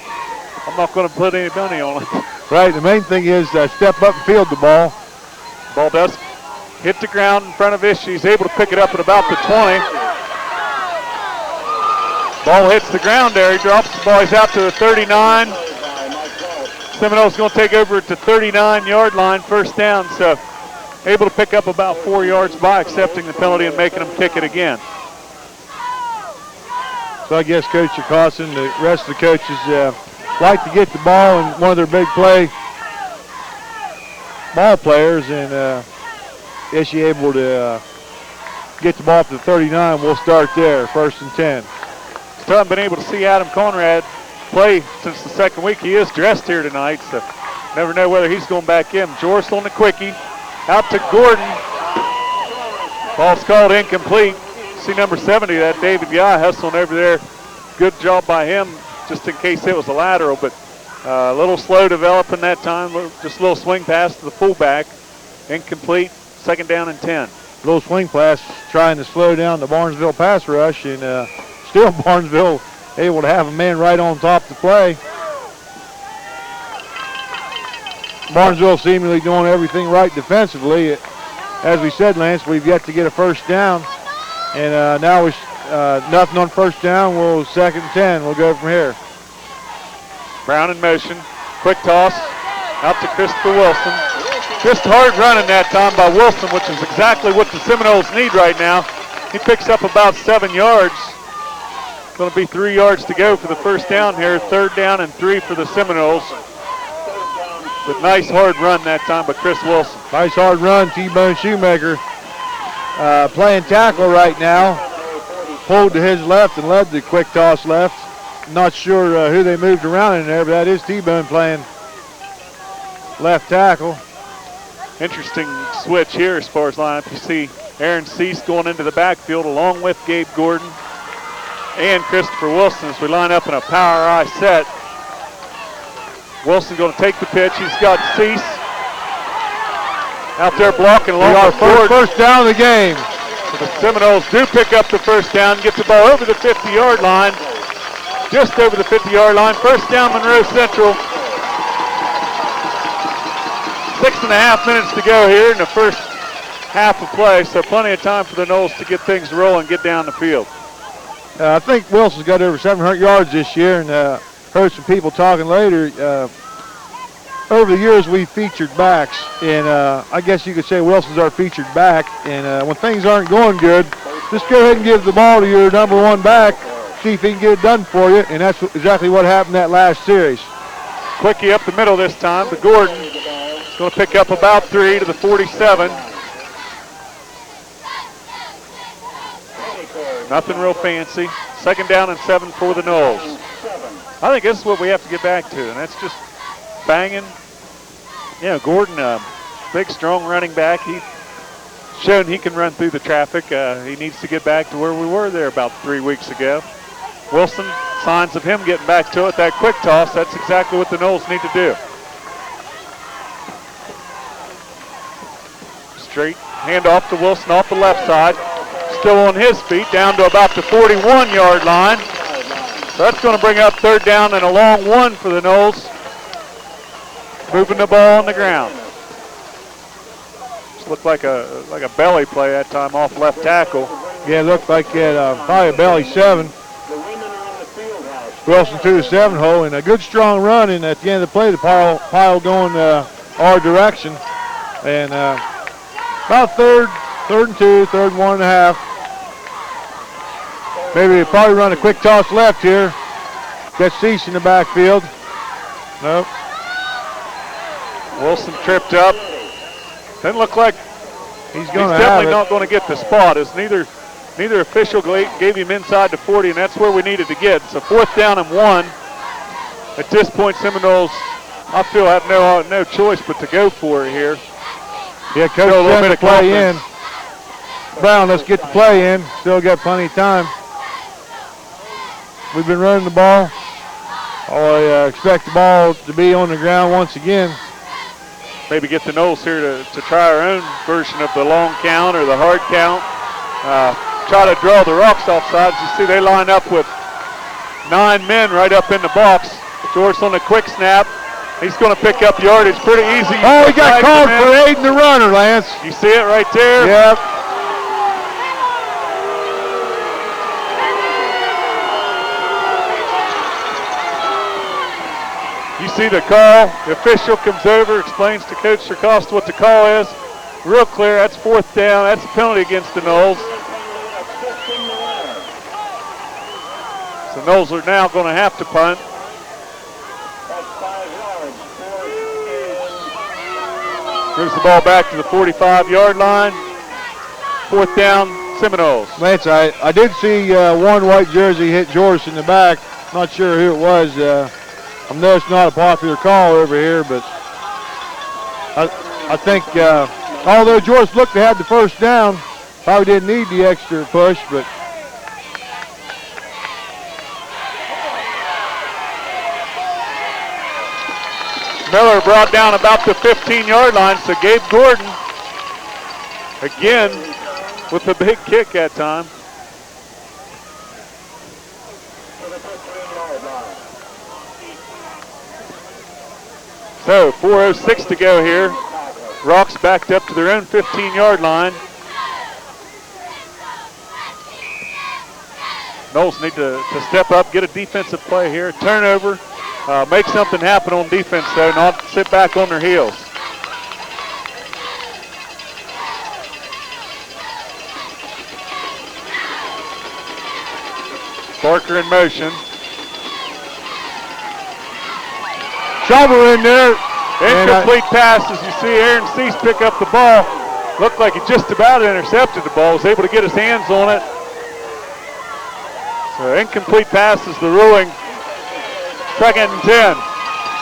I'm not going to put any money on it. Right. The main thing is step up and field the ball. Ball does hit the ground in front of Ishii. He's able to pick it up at about the 20. Ball hits the ground there. He drops the ball. He's out to the 39. Seminoles going to take over at the 39-yard line, first down. So able to pick up about 4 yards by accepting the penalty and making them kick it again. So I guess Coach Carson, the rest of the coaches like to get the ball in one of their big play ball players, and is she able to get the ball up to the 39? We'll start there, 1st and 10. Still haven't been able to see Adam Conrad play since the second week. He is dressed here tonight, so never know whether he's going back in. Joris on the quickie, out to Gordon. Ball's called incomplete. See number 70, that David Guy hustling over there. Good job by him, just in case it was a lateral, but a little slow developing that time. Just a little swing pass to the fullback. Incomplete, 2nd down and 10. Little swing pass trying to slow down the Barnesville pass rush, and still Barnesville able to have a man right on top of the play. Barnesville seemingly doing everything right defensively. As we said, Lance, we've yet to get a first down. And now we nothing on first down. We'll 2nd and 10. We'll go from here. Brown in motion. Quick toss out to Christopher Wilson. Just hard running that time by Wilson, which is exactly what the Seminoles need right now. He picks up about 7 yards. Going to be 3 yards to go for the first down here. 3rd down and 3 for the Seminoles. But nice hard run that time by Chris Wilson. Nice hard run, T-Bone Shoemaker. Playing tackle right now. Pulled to his left and led the quick toss left. Not sure who they moved around in there, but that is T-Bone playing left tackle. Interesting switch here as far as lineup. You see Aaron Cease going into the backfield along with Gabe Gordon and Christopher Wilson as we line up in a power eye set. Wilson going to take the pitch. He's got Cease out there blocking along We with got Ford. first down of the game. So the Seminoles do pick up the first down, get the ball over the 50-yard line, just over the 50-yard line. First down, Monroe Central. 6.5 minutes to go here in the first half of play, so plenty of time for the Noles to get things rolling, get down the field. I think Wilson's got over 700 yards this year, and heard some people talking later. Over the years, we featured backs, and I guess you could say Wilson's our featured back. And when things aren't going good, just go ahead and give the ball to your number one back, see if he can get it done for you, and that's exactly what happened that last series. Quickie up the middle this time to Gordon. He's going to pick up about 3 to the 47. Nothing real fancy. Second down and 7 for the Noles. I think this is what we have to get back to, and that's just banging. Yeah, Gordon, big, strong running back. He's shown he can run through the traffic. He needs to get back to where we were there about 3 weeks ago. Wilson, signs of him getting back to it. That quick toss, that's exactly what the Noles need to do. Straight handoff to Wilson off the left side. Still on his feet, down to about the 41-yard line. So that's going to bring up third down and a long one for the Noles. Moving the ball on the ground. Just looked like a belly play that time off left tackle. Yeah, it looked like it probably a belly 7. Wilson to the 7 hole, and a good strong run, and at the end of the play, the pile going our direction. And about third and 2, third and 1.5. Maybe they probably run a quick toss left here. Got Cease in the backfield. Nope. Wilson tripped up. Doesn't look like he's definitely not going to get the spot. As neither official gave him inside the 40, and that's where we needed to get. So fourth down and 1. At this point, Seminoles, I feel, have no choice but to go for it here. Yeah, coach a little bit of play in. Brown, let's get the play in. Still got plenty of time. We've been running the ball. I expect the ball to be on the ground once again. Maybe get the Noles here to try our own version of the long count or the hard count. Try to draw the rocks off sides. You see they line up with 9 men right up in the box. George on a quick snap. He's going to pick up yardage pretty easy. Oh, he got called for aiding the runner, Lance. You see it right there? Yep. You see the call. The official comes over, explains to Coach Sircosta what the call is. Real clear. That's fourth down. That's a penalty against the Noles. So Noles are now going to have to punt. Moves the ball back to the 45-yard line. Fourth down, Seminoles. Lance, I did see one white jersey hit George in the back. Not sure who it was. I know it's not a popular call over here, but I think although George looked to have the first down, probably didn't need the extra push, but Miller brought down about the 15-yard line, so Gabe Gordon again with the big kick that time. So 4:06 to go here. Rocks backed up to their own 15-yard line. Noles need to step up, get a defensive play here, turnover, make something happen on defense though, not sit back on their heels. Barker in motion. Shovel in there. Incomplete pass as you see Aaron Cease pick up the ball. Looked like he just about intercepted the ball, was able to get his hands on it. So incomplete pass is the ruling. Second and 10.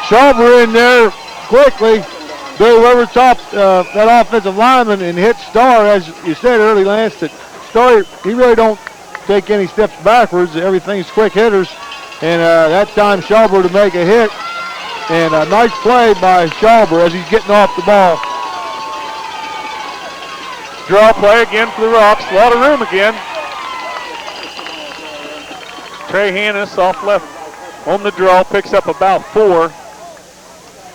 Shovel in there quickly. Go over top that offensive lineman and hit Starr, as you said early, Lance, that Starr, he really don't take any steps backwards. Everything's quick hitters. And that time Schauber to make a hit. And a nice play by Schauber as he's getting off the ball. Draw play again for the Rocks. A lot of room again. Trey Hannes off left on the draw, picks up about 4.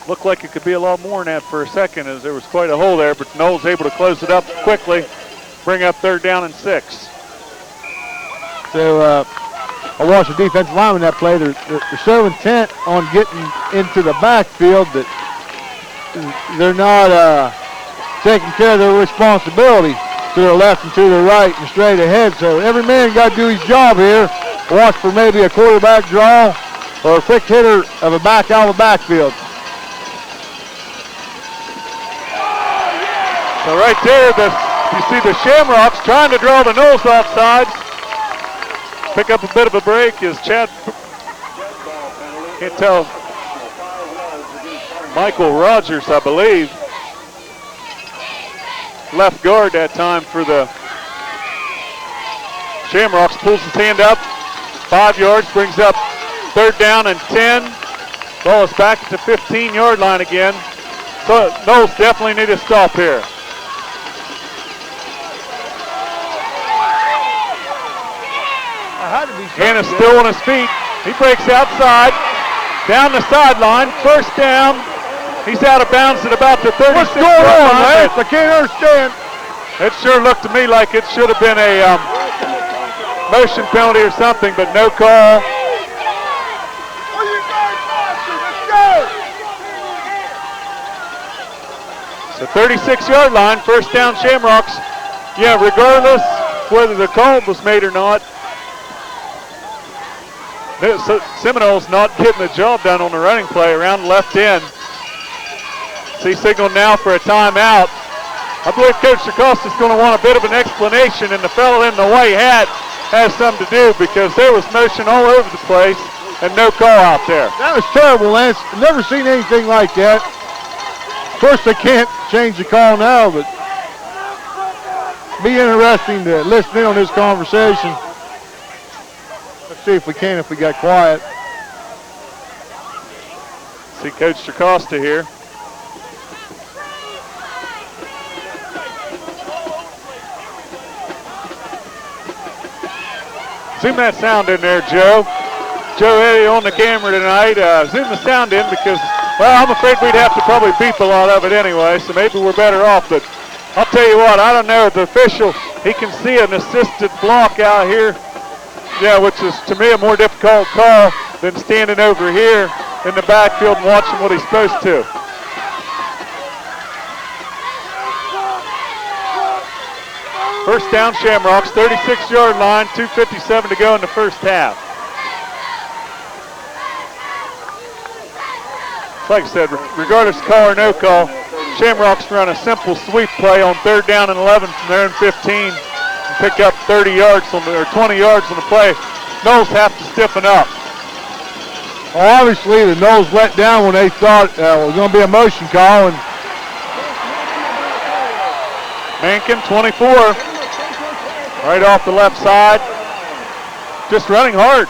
Looked like it could be a lot more than that for a second as there was quite a hole there, but Knowles able to close it up quickly, bring up 3rd down and 6. So I watched the defensive lineman that play. They're so intent on getting into the backfield that they're not taking care of their responsibility to their left and to their right and straight ahead. So every man got to do his job here. Watch for maybe a quarterback draw or a quick hitter of a back out of the backfield. So right there, you see the Shamrocks trying to draw the Knowles offside. Pick up a bit of a break as Chad, can't tell, Michael Rogers, I believe, left guard that time for the Shamrocks, pulls his hand up, 5 yards, brings up 3rd down and 10. Ball is back at the 15-yard line again. So Knowles definitely need to stop here. Hannah's still on his feet. He breaks outside, down the sideline, 1st down. He's out of bounds at about the 36. What's going on, Lance? I can't understand. It sure looked to me like it should have been a motion penalty or something, but no call. So 36-yard line, 1st down Shamrocks. Yeah, regardless whether the call was made or not, Seminoles not getting the job done on the running play around the left end. See signal now for a timeout. I believe Coach DeCosta's going to want a bit of an explanation, and the fellow in the white hat has something to do because there was motion all over the place and no call out there. That was terrible, Lance. I've never seen anything like that. Of course, they can't change the call now, but be interesting to listen in on this conversation. Let's see if we can, if we got quiet. See Coach DeCosta here. Zoom that sound in there, Joe. Joe Eddie on the camera tonight. Zoom the sound in because, well, I'm afraid we'd have to probably beep a lot of it anyway, so maybe we're better off. But I'll tell you what, I don't know. The official, he can see an assisted block out here. Yeah, which is, to me, a more difficult call than standing over here in the backfield and watching what he's supposed to. First down, Shamrocks, 36-yard line, 2:57 to go in the first half. Like I said, regardless of call or no call, Shamrocks run a simple sweep play on 3rd down and 11 from their own 15. Pick up 30 yards on the, or 20 yards on the play. Knowles have to stiffen up. Well, obviously, the Knowles let down when they thought it was going to be a motion call. And Mankin, 24, right off the left side. Just running hard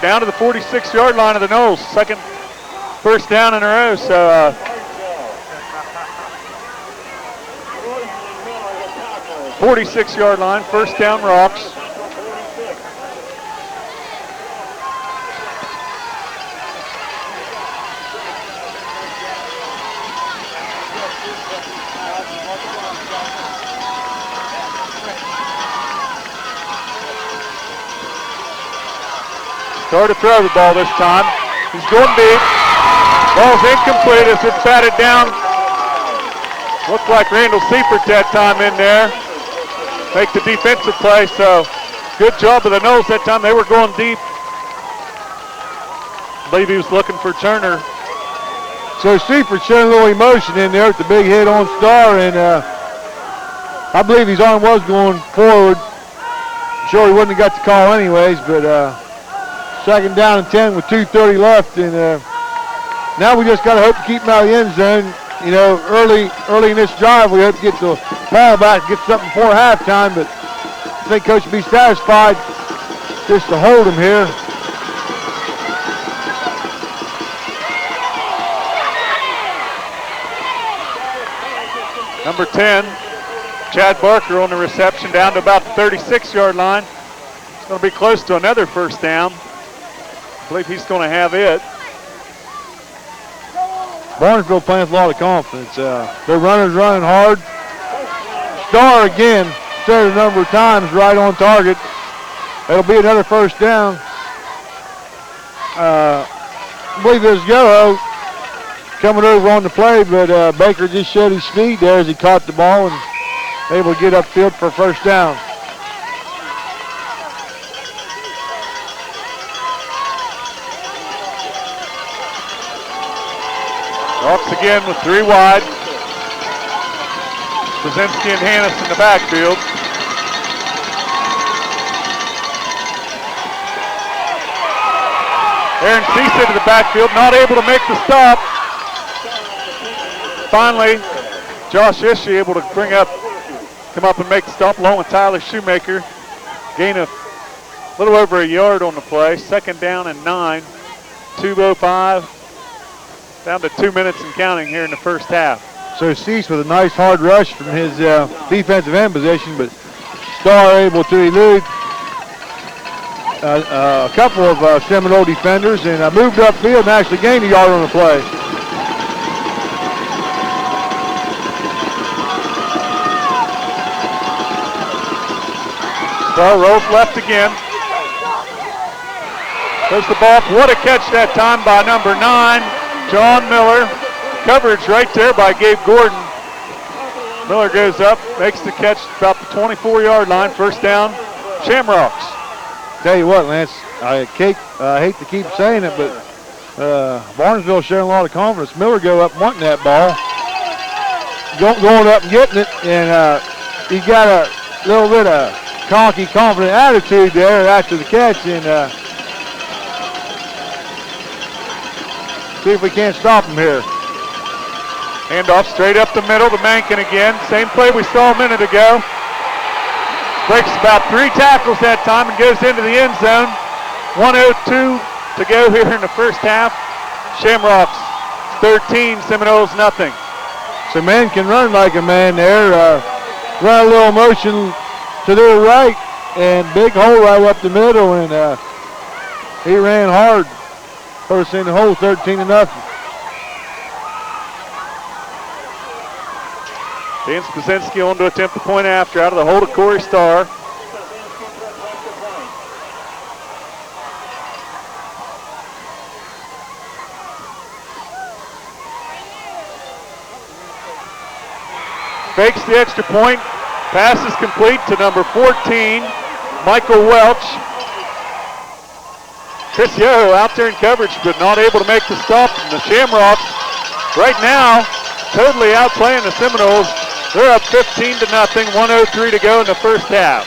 down to the 46-yard line of the Knowles. Second first down in a row. So 46-yard line, first down Rocks. Start to throw the ball this time. He's going deep. Ball's incomplete as it's batted down. Looked like Randall Seifert that time in there. Make the defensive play, so good job of the Knowles that time. They were going deep. I believe he was looking for Turner. So Seifert showing a little emotion in there with the big hit on Starr, and I believe his arm was going forward. Sure, he wouldn't have got the call anyways, but 2nd down and 10 with 2:30 left, and now we just got to hope to keep him out of the end zone. You know, early in this drive, we hope to get the ball back, get something before halftime, but I think Coach will be satisfied just to hold him here. Number 10, Chad Barker on the reception down to about the 36-yard line. It's going to be close to another first down. I believe he's going to have it. Barnesville playing with a lot of confidence. Their runner's running hard. Starr again, started a number of times right on target. It'll be another first down. I believe there's Yoho coming over on the play, but Baker just showed his speed there as he caught the ball and able to get upfield for a first down. Hawks again with 3 wide. Brzezinski and Hannes in the backfield. Aaron Cease into the backfield, not able to make the stop. Finally, Josh Ishii able to come up and make the stop along with Tyler Shoemaker. Gain a little over a yard on the play. Second down and 9. 2:05. Down to 2 minutes and counting here in the first half. So Cease with a nice hard rush from his defensive end position, but Starr able to elude a couple of Seminole defenders and moved upfield and actually gained a yard on the play. Starr rolls left again. Goes the ball. What a catch that time by number 9, John Miller. Coverage right there by Gabe Gordon. Miller goes up, makes the catch about the 24-yard line. First down, Shamrocks. Tell you what, Lance, I hate to keep saying it, but Barnesville showing a lot of confidence. Miller go up wanting that ball, going up and getting it, and he got a little bit of cocky, confident attitude there after the catch, and see if we can't stop him here. Handoff straight up the middle to Mankin again. Same play we saw a minute ago. Breaks about 3 tackles that time and goes into the end zone. 1:02 to go here in the first half. Shamrocks 13, Seminoles nothing. So man can run like a man there. Run a little motion to their right and big hole right up the middle, and he ran hard. First in the hole, 13-0. Dan Spazinski on to attempt the point after out of the hold of Corey Starr. Fakes the extra point. Pass is complete to number 14, Michael Welch. Chris Yoho out there in coverage, but not able to make the stop. And the Shamrocks right now totally outplaying the Seminoles. They're up 15-0, 1:03 to go in the first half.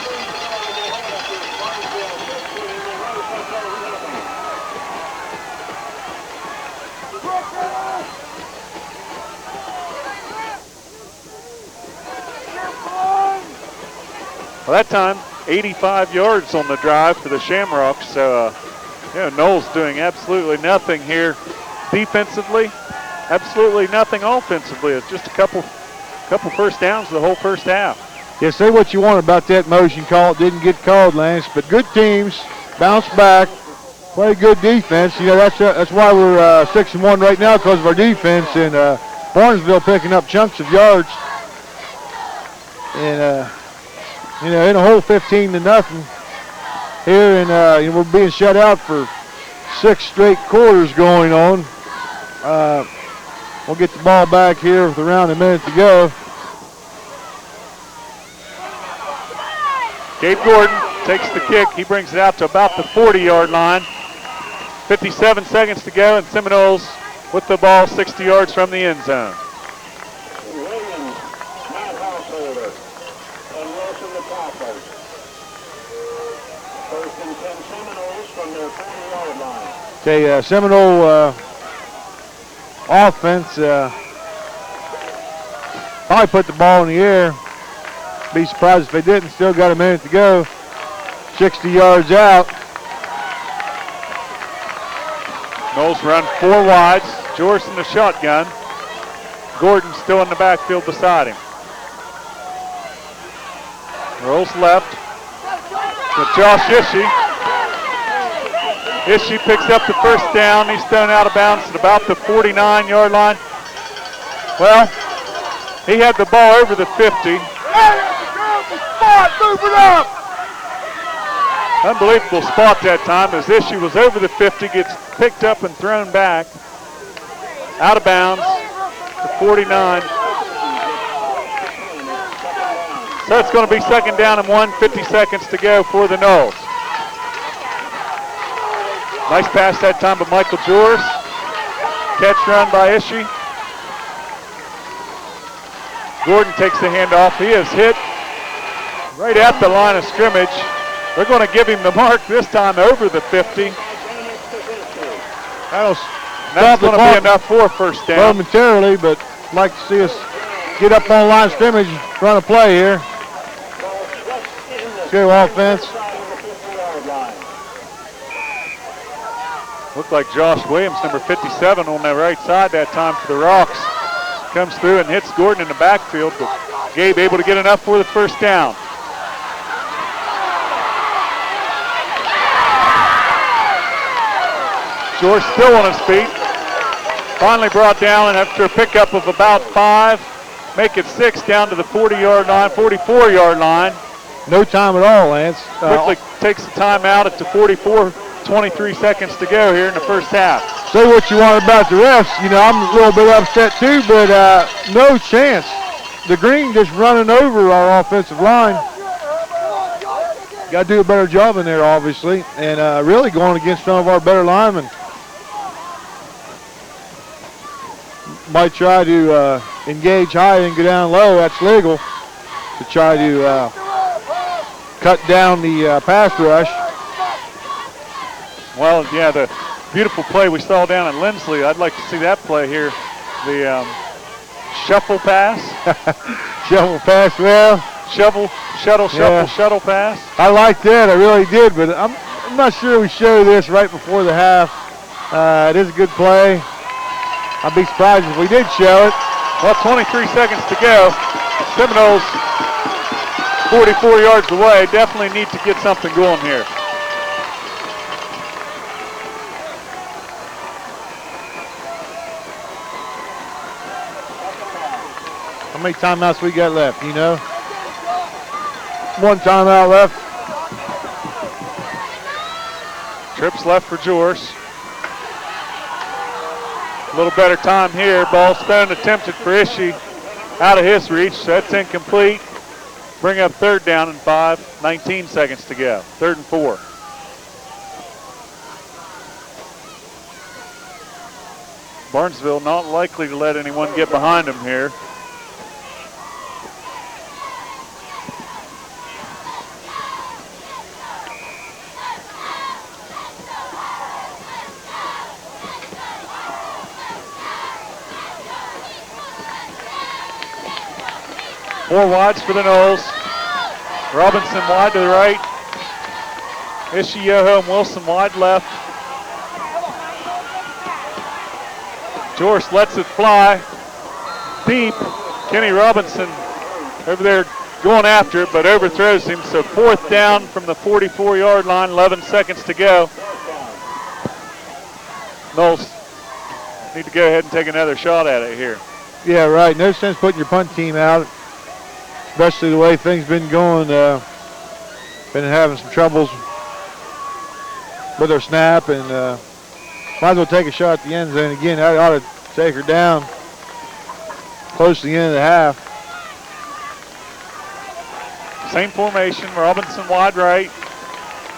Well, that time, 85 yards on the drive for the Shamrocks. So, Knowles doing absolutely nothing here defensively. Absolutely nothing offensively. It's just a couple first downs the whole first half. Yeah, say what you want about that motion call. It didn't get called, Lance, but good teams bounce back, play good defense. You know, that's why we're 6-1 right now, because of our defense, and Barnesville picking up chunks of yards. And in a whole 15-0 here, and we're being shut out for 6 straight quarters going on. We'll get the ball back here with around a minute to go. Gabe Gordon takes the kick. He brings it out to about the 40-yard line. 57 seconds to go, and Seminoles with the ball 60 yards from the end zone. Williams, Matt Householder, and Wilson the tackler. First and 10 Seminoles from their 40-yard line. Okay, Seminole offense probably put the ball in the air. Be surprised if they didn't. Still got a minute to go. 60 yards out. Knowles run 4 wides. Jorson the shotgun. Gordon still in the backfield beside him. Rolls left to Josh Ishii. Ishii picks up the first down. He's thrown out of bounds at about the 49-yard line. Well, he had the ball over the 50. Move it up! Unbelievable spot that time as Ishii was over the 50, gets picked up and thrown back. Out of bounds to 49. So it's going to be second down and 50 seconds to go for the Noles. Nice pass that time by Michael Jors. Catch run by Ishii. Gordon takes the handoff. He is hit right at the line of scrimmage. They're going to give him the mark this time over the 50. That's going to be enough for a first down. Momentarily, but I'd like to see us get up on the line of scrimmage, run a play here. Let's go offense. Looked like Josh Williams, number 57, on the right side that time for the Rocks. Comes through and hits Gordon in the backfield, but Gabe able to get enough for the first down. George still on his feet. Finally brought down, and after a pickup of about 5, make it 6 down to the 40-yard line, 44-yard line. No time at all, Lance. Quickly takes the timeout at the 44, 23 seconds to go here in the first half. Say what you want about the refs. You know, I'm a little bit upset too, but no chance. The Green just running over our offensive line. Got to do a better job in there, obviously, and really going against some of our better linemen. Might try to engage high and go down low. That's legal to try to cut down the pass rush. Well, yeah, the beautiful play we saw down at Lindsley. I'd like to see that play here. The shuffle pass. Shuffle pass, well. Shuttle pass. I like that, I really did, but I'm not sure we show this right before the half. It is a good play. I'd be surprised if we did show it. Well, 23 seconds to go. Seminoles 44 yards away. Definitely need to get something going here. How many timeouts we got left, you know? One timeout left. Trips left for Jors. A little better time here. Ball stone attempted for Ishii. Out of his reach, so that's incomplete. Bring up third down and 5. 19 seconds to go. 3rd and 4. Barnesville not likely to let anyone get behind them here. Four wides for the Noles. Robinson wide to the right. Ishii, Yoho, and Wilson wide left. Jorce lets it fly deep. Kenny Robinson over there going after it, but overthrows him. So 4th down from the 44-yard line, 11 seconds to go. Noles need to go ahead and take another shot at it here. Yeah, right. No sense putting your punt team out, especially the way things been going. Been having some troubles with our snap, and might as well take a shot at the end zone again. I ought to take her down close to the end of the half. Same formation, Robinson wide right.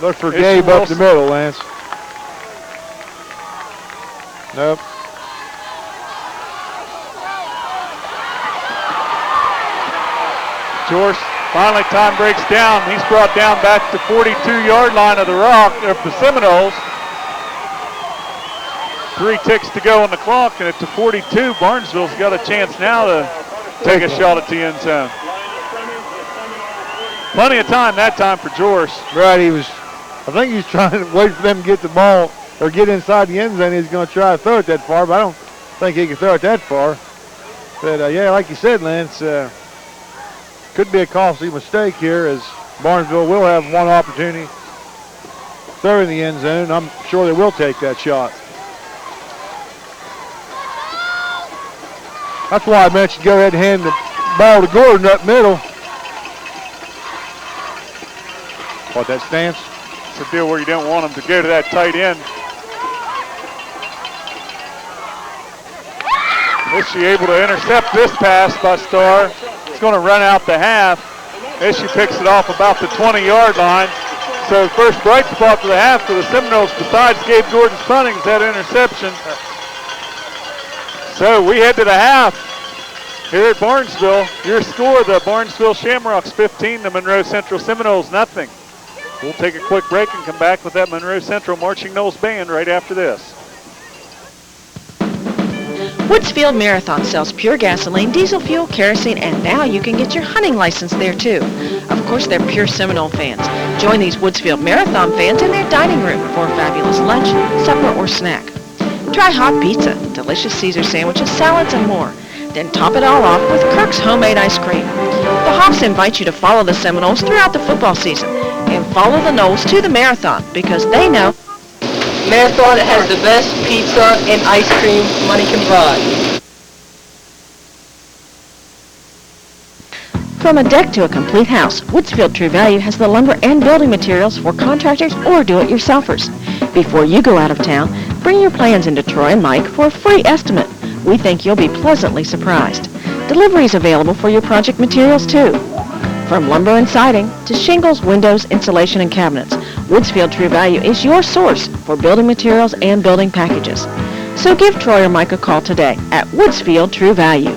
Look for Gabe up the middle, Lance. Nope. George, finally time breaks down. He's brought down back to 42-yard line of the Seminoles. 3 ticks to go on the clock, and at the 42, Barnesville's got a chance now to take a shot at the end zone. Plenty of time that time for George. Right, I think he was trying to wait for them to get the ball or get inside the end zone. He's going to try to throw it that far, but I don't think he can throw it that far. But yeah, like you said, Lance, could be a costly mistake here, as Barnesville will have one opportunity throw in the end zone. I'm sure they will take that shot. That's why I mentioned go ahead and hand the ball to Gordon up middle. What, that stance? It's a deal where you don't want them to go to that tight end. Is she able to intercept this pass by Starr? It's going to run out the half. As she picks it off about the 20-yard line. So first bright spot for the half for the Seminoles, besides Gabe Gordon's punting, is that interception. So we head to the half here at Barnesville. Your score, the Barnesville Shamrocks 15, the Monroe Central Seminoles nothing. We'll take a quick break and come back with that Monroe Central Marching Knolls band right after this. Woodsfield Marathon sells pure gasoline, diesel fuel, kerosene, and now you can get your hunting license there too. Of course, they're pure Seminole fans. Join these Woodsfield Marathon fans in their dining room for a fabulous lunch, supper, or snack. Try hot pizza, delicious Caesar sandwiches, salads, and more. Then top it all off with Kirk's homemade ice cream. The Hawks invite you to follow the Seminoles throughout the football season and follow the Noles to the marathon because they know Marathon has the best pizza and ice cream money can buy. From a deck to a complete house, Woodsfield True Value has the lumber and building materials for contractors or do-it-yourselfers. Before you go out of town, bring your plans into Troy and Mike for a free estimate. We think you'll be pleasantly surprised. Delivery is available for your project materials too. From lumber and siding to shingles, windows, insulation, and cabinets, Woodsfield True Value is your source for building materials and building packages. So give Troy or Mike a call today at Woodsfield True Value.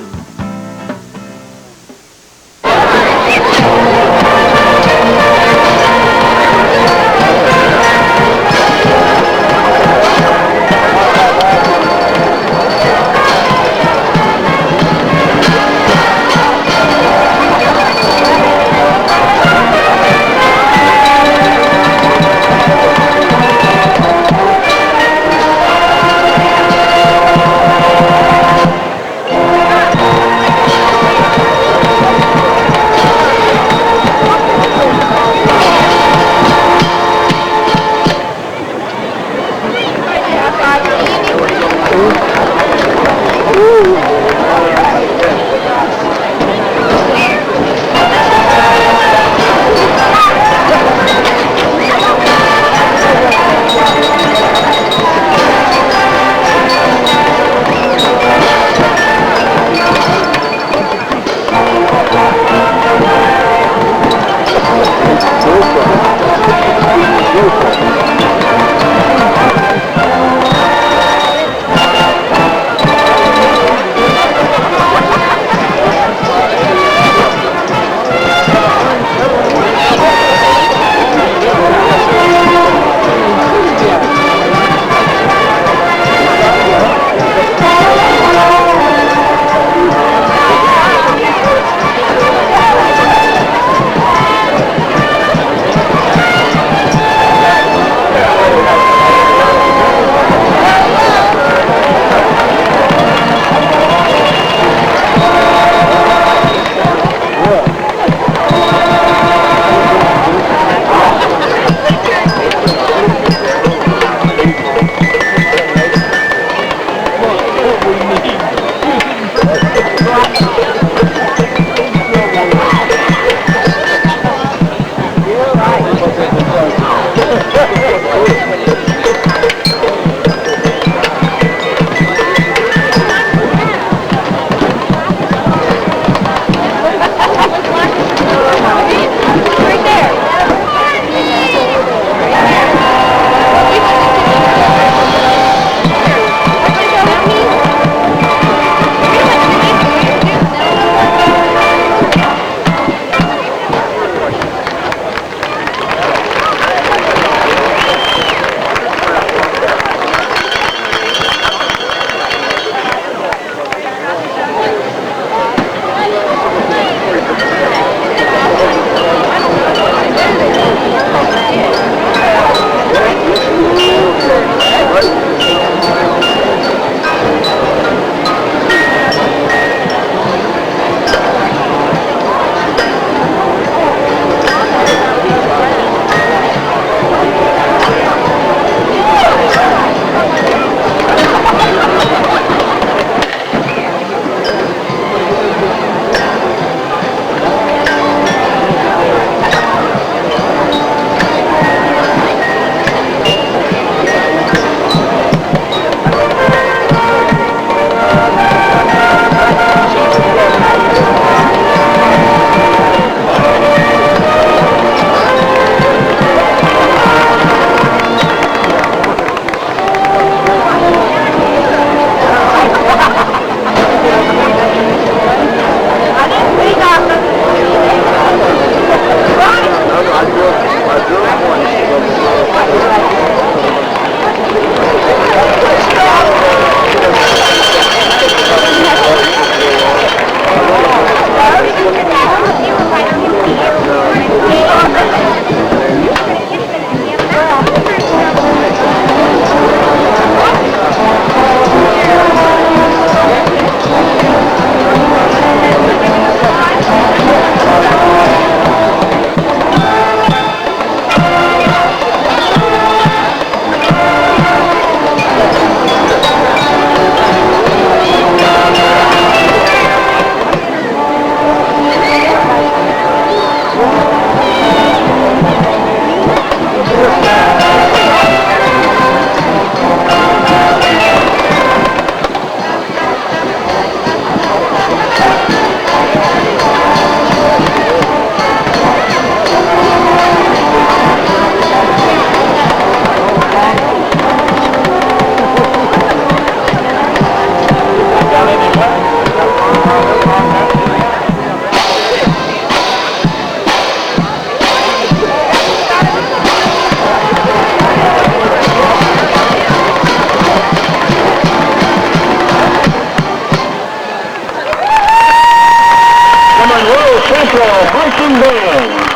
Central Marching Band.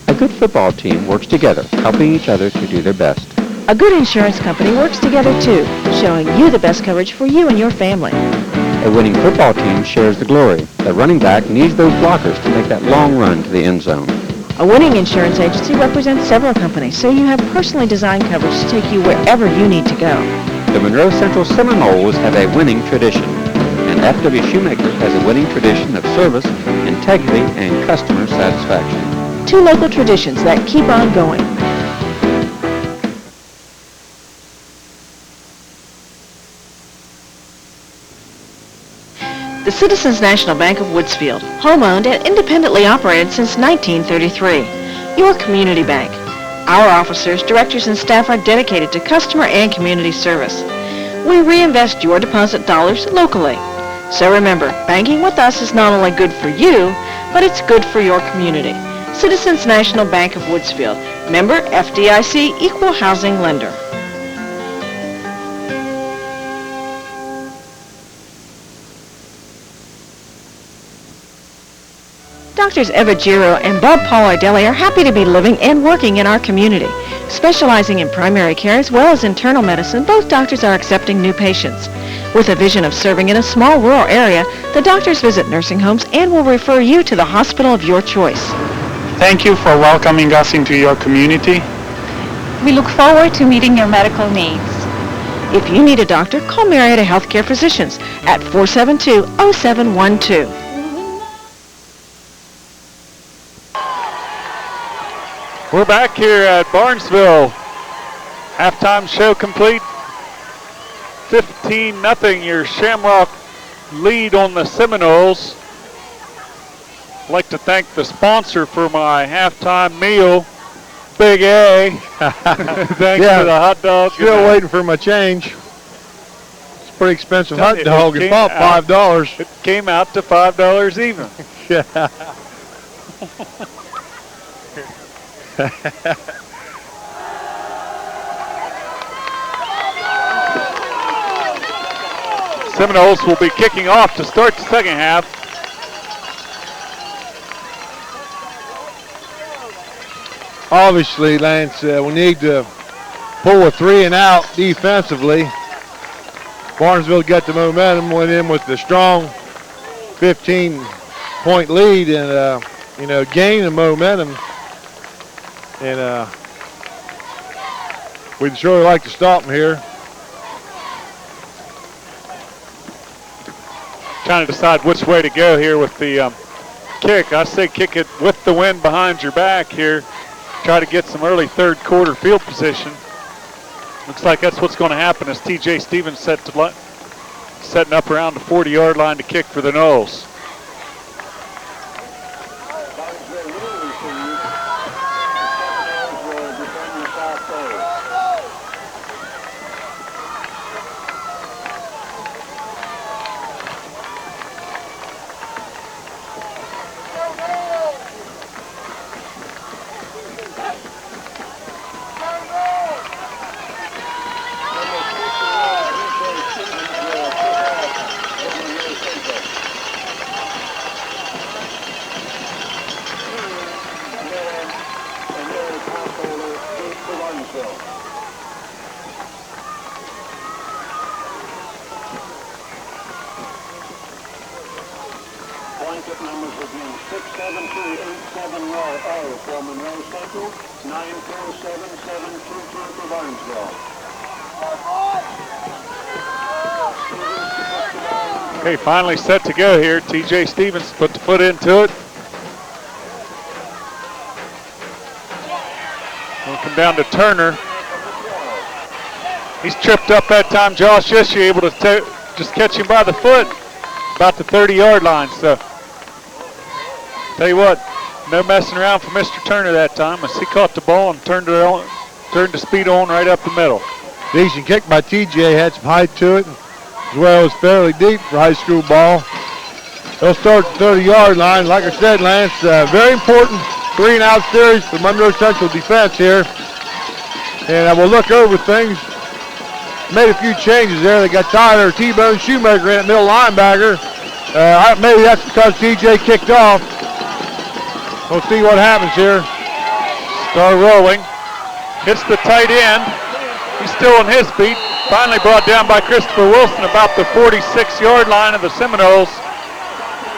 A good football team works together, helping each other to do their best. A good insurance company works together too, showing you the best coverage for you and your family. A winning football team shares the glory. The running back needs those blockers to make that long run to the end zone. A winning insurance agency represents several companies, so you have personally designed coverage to take you wherever you need to go. The Monroe Central Seminoles have a winning tradition, and F.W. Shoemaker has a winning tradition of service, integrity, and customer satisfaction. Two local traditions that keep on going. The Citizens National Bank of Woodsfield, home-owned and independently operated since 1933. Your community bank. Our officers, directors, and staff are dedicated to customer and community service. We reinvest your deposit dollars locally. So remember, banking with us is not only good for you, but it's good for your community. Citizens National Bank of Woodsfield, member FDIC, equal housing lender. Doctors Eva Giro and Bob Paulardelli are happy to be living and working in our community. Specializing in primary care as well as internal medicine, both doctors are accepting new patients. With a vision of serving in a small rural area, the doctors visit nursing homes and will refer you to the hospital of your choice. Thank you for welcoming us into your community. We look forward to meeting your medical needs. If you need a doctor, call Marietta Healthcare Physicians at 472-0712. We're back here at Barnesville. Halftime show complete. 15-0, your Shamrock lead on the Seminoles. I'd like to thank the sponsor for my halftime meal, Big A. Thanks to the hot dog. Still waiting for my change. It's a pretty expensive hot dog. It bought $5. It came out to $5 even. Yeah. Seminoles will be kicking off to start the second half. Obviously, Lance, we need to pull a 3 and out defensively. Barnesville got the momentum, went in with the strong 15-point lead and, gain the momentum. And we'd surely like to stop them here. Trying to decide which way to go here with the kick. I say kick it with the wind behind your back here. Try to get some early third quarter field position. Looks like that's what's going to happen as T.J. Stevens setting up around the 40-yard line to kick for the Noles. Blanket numbers again, 672-87 for Monroe Central, 947-722 for Barnesville. Okay, finally set to go here. T.J. Stevens put the foot into it. We'll come down to Turner. He's tripped up that time. Josh Isher able to just catch him by the foot about the 30-yard line. So, tell you what, no messing around for Mr. Turner that time as he caught the ball and turned the speed on right up the middle. Decent kick by TJ, had some height to it, as well as fairly deep for high school ball. They'll start the 30-yard line. Like I said, Lance, very important 3 and out series for Monroe Central defense here. And we'll look over things. Made a few changes there. They got Tyler T-Bone Shoemaker in at middle linebacker. Maybe that's because TJ kicked off. We'll see what happens here. Start rolling. Hits the tight end. He's still on his feet. Finally brought down by Christopher Wilson about the 46-yard line of the Seminoles.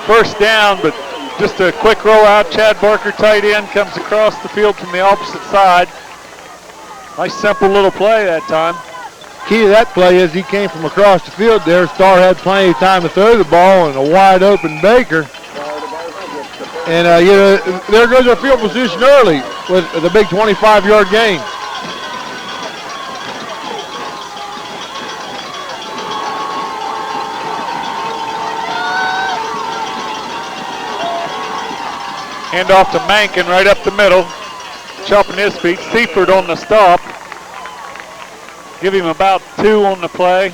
First down, but just a quick roll out. Chad Barker, tight end, comes across the field from the opposite side. Nice simple little play that time. Key to that play is he came from across the field there. Star had plenty of time to throw the ball and a wide open Baker. And there goes our field position early with the big 25-yard gain. Hand off to Mankin right up the middle. Chopping his feet. Seaford on the stop. Give him about 2 on the play.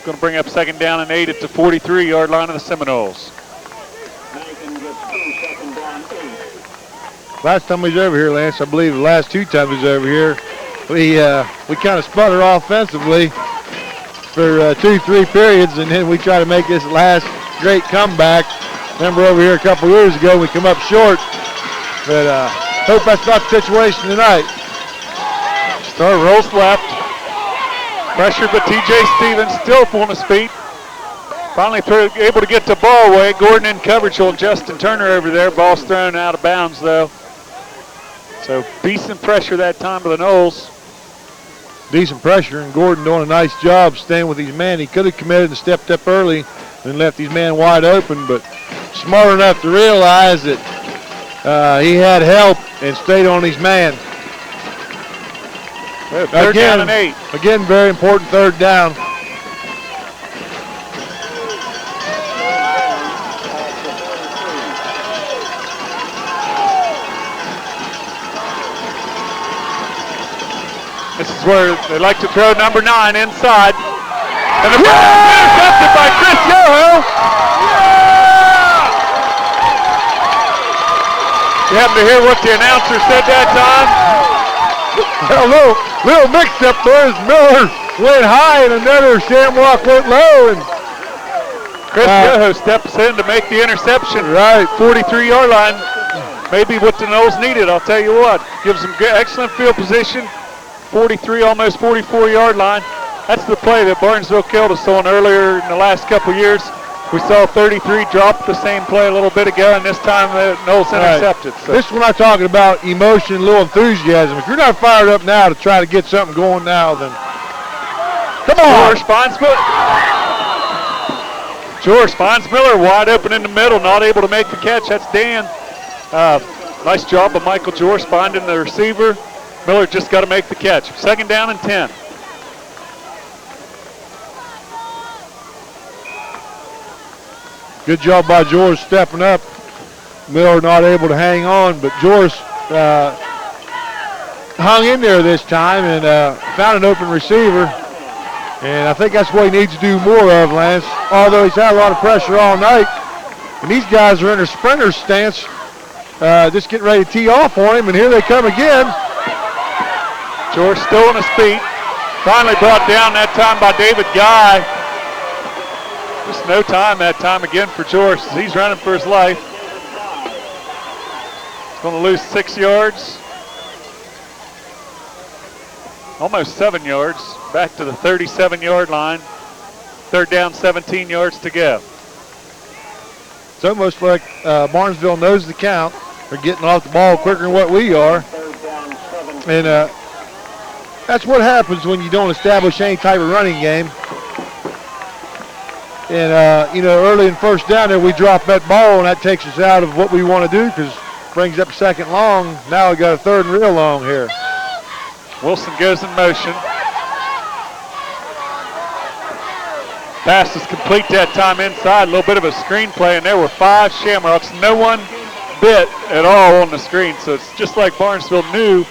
Going to bring up second down and 8 at the 43-yard line of the Seminoles. Last time we was over here, Lance, I believe the last 2 times we was over here, we kind of sputter offensively for 2-3 periods, and then we try to make this last great comeback. Remember over here a couple years ago, we come up short, but hope that's not the situation tonight. Star rolls left. Pressured by T.J. Stevens, still on his feet. Finally able to get the ball away. Gordon in coverage on Justin Turner over there. Ball's thrown out of bounds though. So decent pressure that time by the Noles. Decent pressure, and Gordon doing a nice job staying with his man. He could have committed and stepped up early and left his man wide open, but smart enough to realize that he had help and stayed on his man. Third down and 8. Again, very important third down. This is where they like to throw number 9 inside. And the ball is intercepted by Chris Yoho. You happen to hear what the announcer said that time? A little mix-up there as Miller went high and another Shamrock went low. And Chris Yoho steps in to make the interception. Right. 43-yard line. Maybe what the Noles needed, I'll tell you what. Gives them excellent field position. 43, almost 44-yard line. That's the play that Barnesville killed us on earlier in the last couple years. We saw 33 drop the same play a little bit ago, and this time the Noles intercepted. So. This is when I'm talking about emotion, a little enthusiasm. If you're not fired up now to try to get something going now, then come on. George finds Miller wide open in the middle, not able to make the catch. That's Dan. Nice job of Michael George finding the receiver. Miller just got to make the catch. 2nd down and 10. Good job by George stepping up. Miller not able to hang on, but George hung in there this time and found an open receiver. And I think that's what he needs to do more of, Lance. Although he's had a lot of pressure all night. And these guys are in a sprinter stance, just getting ready to tee off on him, and here they come again. George still on his feet. Finally brought down that time by David Guy. Just no time that time again for George. He's running for his life. He's going to lose 6 yards. Almost 7 yards. Back to the 37-yard line. 3rd down, 17 yards to go. It's almost like Barnesville knows the count. They're getting off the ball quicker than what we are. And that's what happens when you don't establish any type of running game. And, early in 1st down there, we drop that ball, and that takes us out of what we want to do because brings up 2nd long. Now we got a 3rd and real long here. Wilson goes in motion. Pass is complete that time inside. A little bit of a screen play, and there were 5 Shamrocks. No one bit at all on the screen, so it's just like Barnesville knew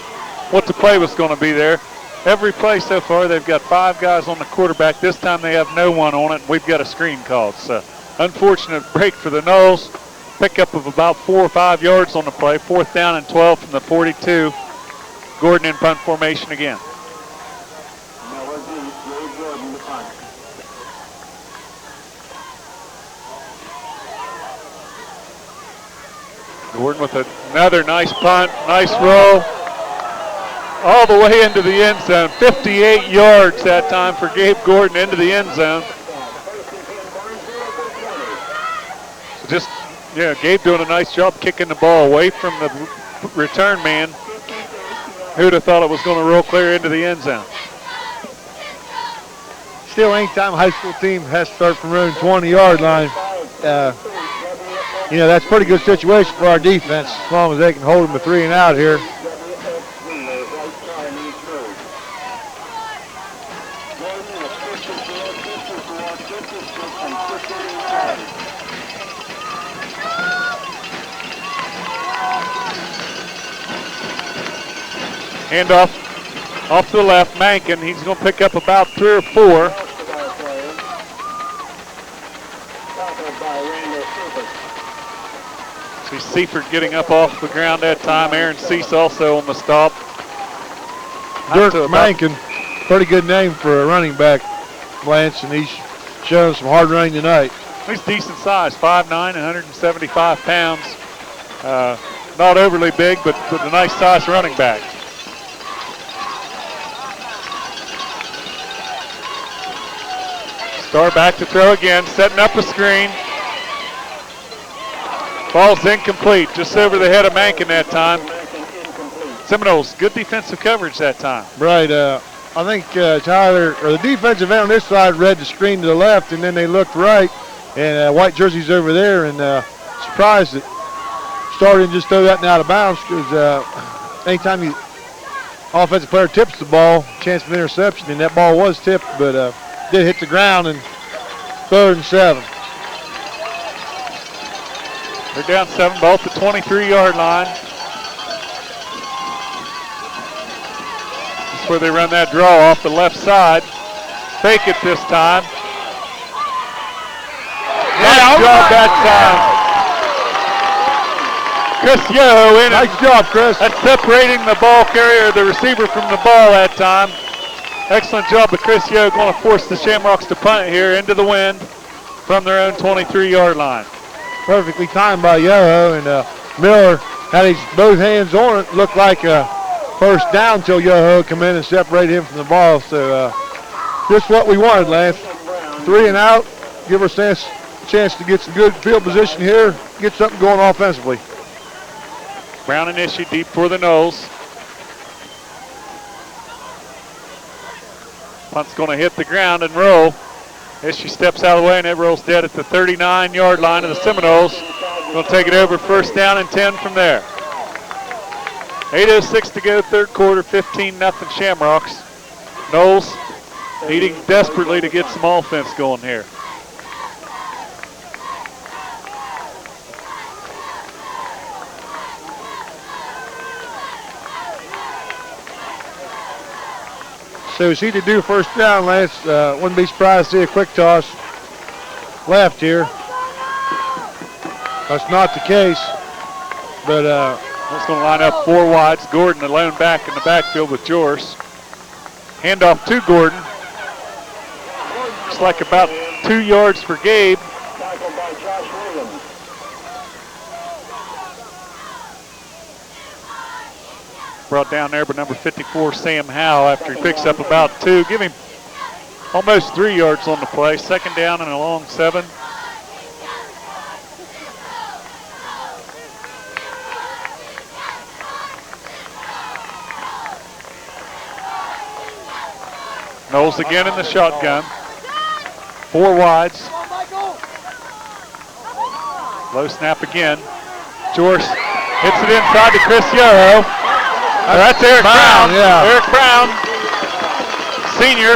what the play was going to be there. Every play so far, they've got 5 guys on the quarterback. This time they have no one on it, and we've got a screen called. So unfortunate break for the Noles. Pickup of about 4 or 5 yards on the play. 4th down and 12 from the 42. Gordon in punt formation again. Gordon with another nice punt, nice roll. All the way into the end zone. 58 yards that time for Gabe Gordon into the end zone. So just, Gabe doing a nice job kicking the ball away from the return man. Who'd have thought it was going to roll clear into the end zone? Still, anytime a high school team has to start from their own 20-yard line, that's a pretty good situation for our defense as long as they can hold them to 3 and out here. Handoff off to the left, Mankin. He's going to pick up about 3 or 4. See Seifert getting up off the ground that time. Aaron Cease also on the stop. Dirk Mankin, pretty good name for a running back, Lance, and he's showing some hard running tonight. He's decent size, 5'9", 175 pounds. Not overly big, but a nice size running back. Star back to throw again, setting up a screen. Ball's incomplete, just over the head of Mankin that time. Seminoles, good defensive coverage that time. Right, I think Tyler, or the defensive end on this side read the screen to the left, and then they looked right, and white jersey's over there, and surprised that Star didn't just throw that and out of bounds, because anytime the offensive player tips the ball, chance of interception, and that ball was tipped, but did hit the ground, and 3rd and 7. They're down 7, ball at the 23-yard line. This is where they run that draw off the left side. Fake it this time. Nice job that time. Chris Yo in. Nice job, Chris. That's separating the ball carrier, the receiver from the ball that time. Excellent job by Chris Yo, going to force the Shamrocks to punt here into the wind from their own 23-yard line. Perfectly timed by Yoho, and Miller had his both hands on it. Looked like a first down until Yoho come in and separated him from the ball. So just what we wanted, Lance. 3 and out. Give us a chance to get some good field position here, get something going offensively. Brown and Ishii deep for the Noles. Punt's going to hit the ground and roll. Ishii steps out of the way and it rolls dead at the 39-yard line of the Seminoles. Going to take it over, first down and 10 from there. 8:06 to go, third quarter, 15-0 Shamrocks. Noles needing desperately to get some offense going here. So it's easy to do first down, Lance. Wouldn't be surprised to see a quick toss left here. That's not the case, but it's going to line up 4 wides. Gordon alone back in the backfield with Jors. Handoff to Gordon. Looks like about 2 yards for Gabe. Tackled by Josh Williams. Brought down there by number 54, Sam Howe, after he picks up about 2. Give him almost 3 yards on the play. Second down and a long 7. Knowles again in the shotgun. 4 wides. Low snap again. Jors hits it inside to Chris Yoho. That's Eric Brown. Yeah. Eric Brown, senior.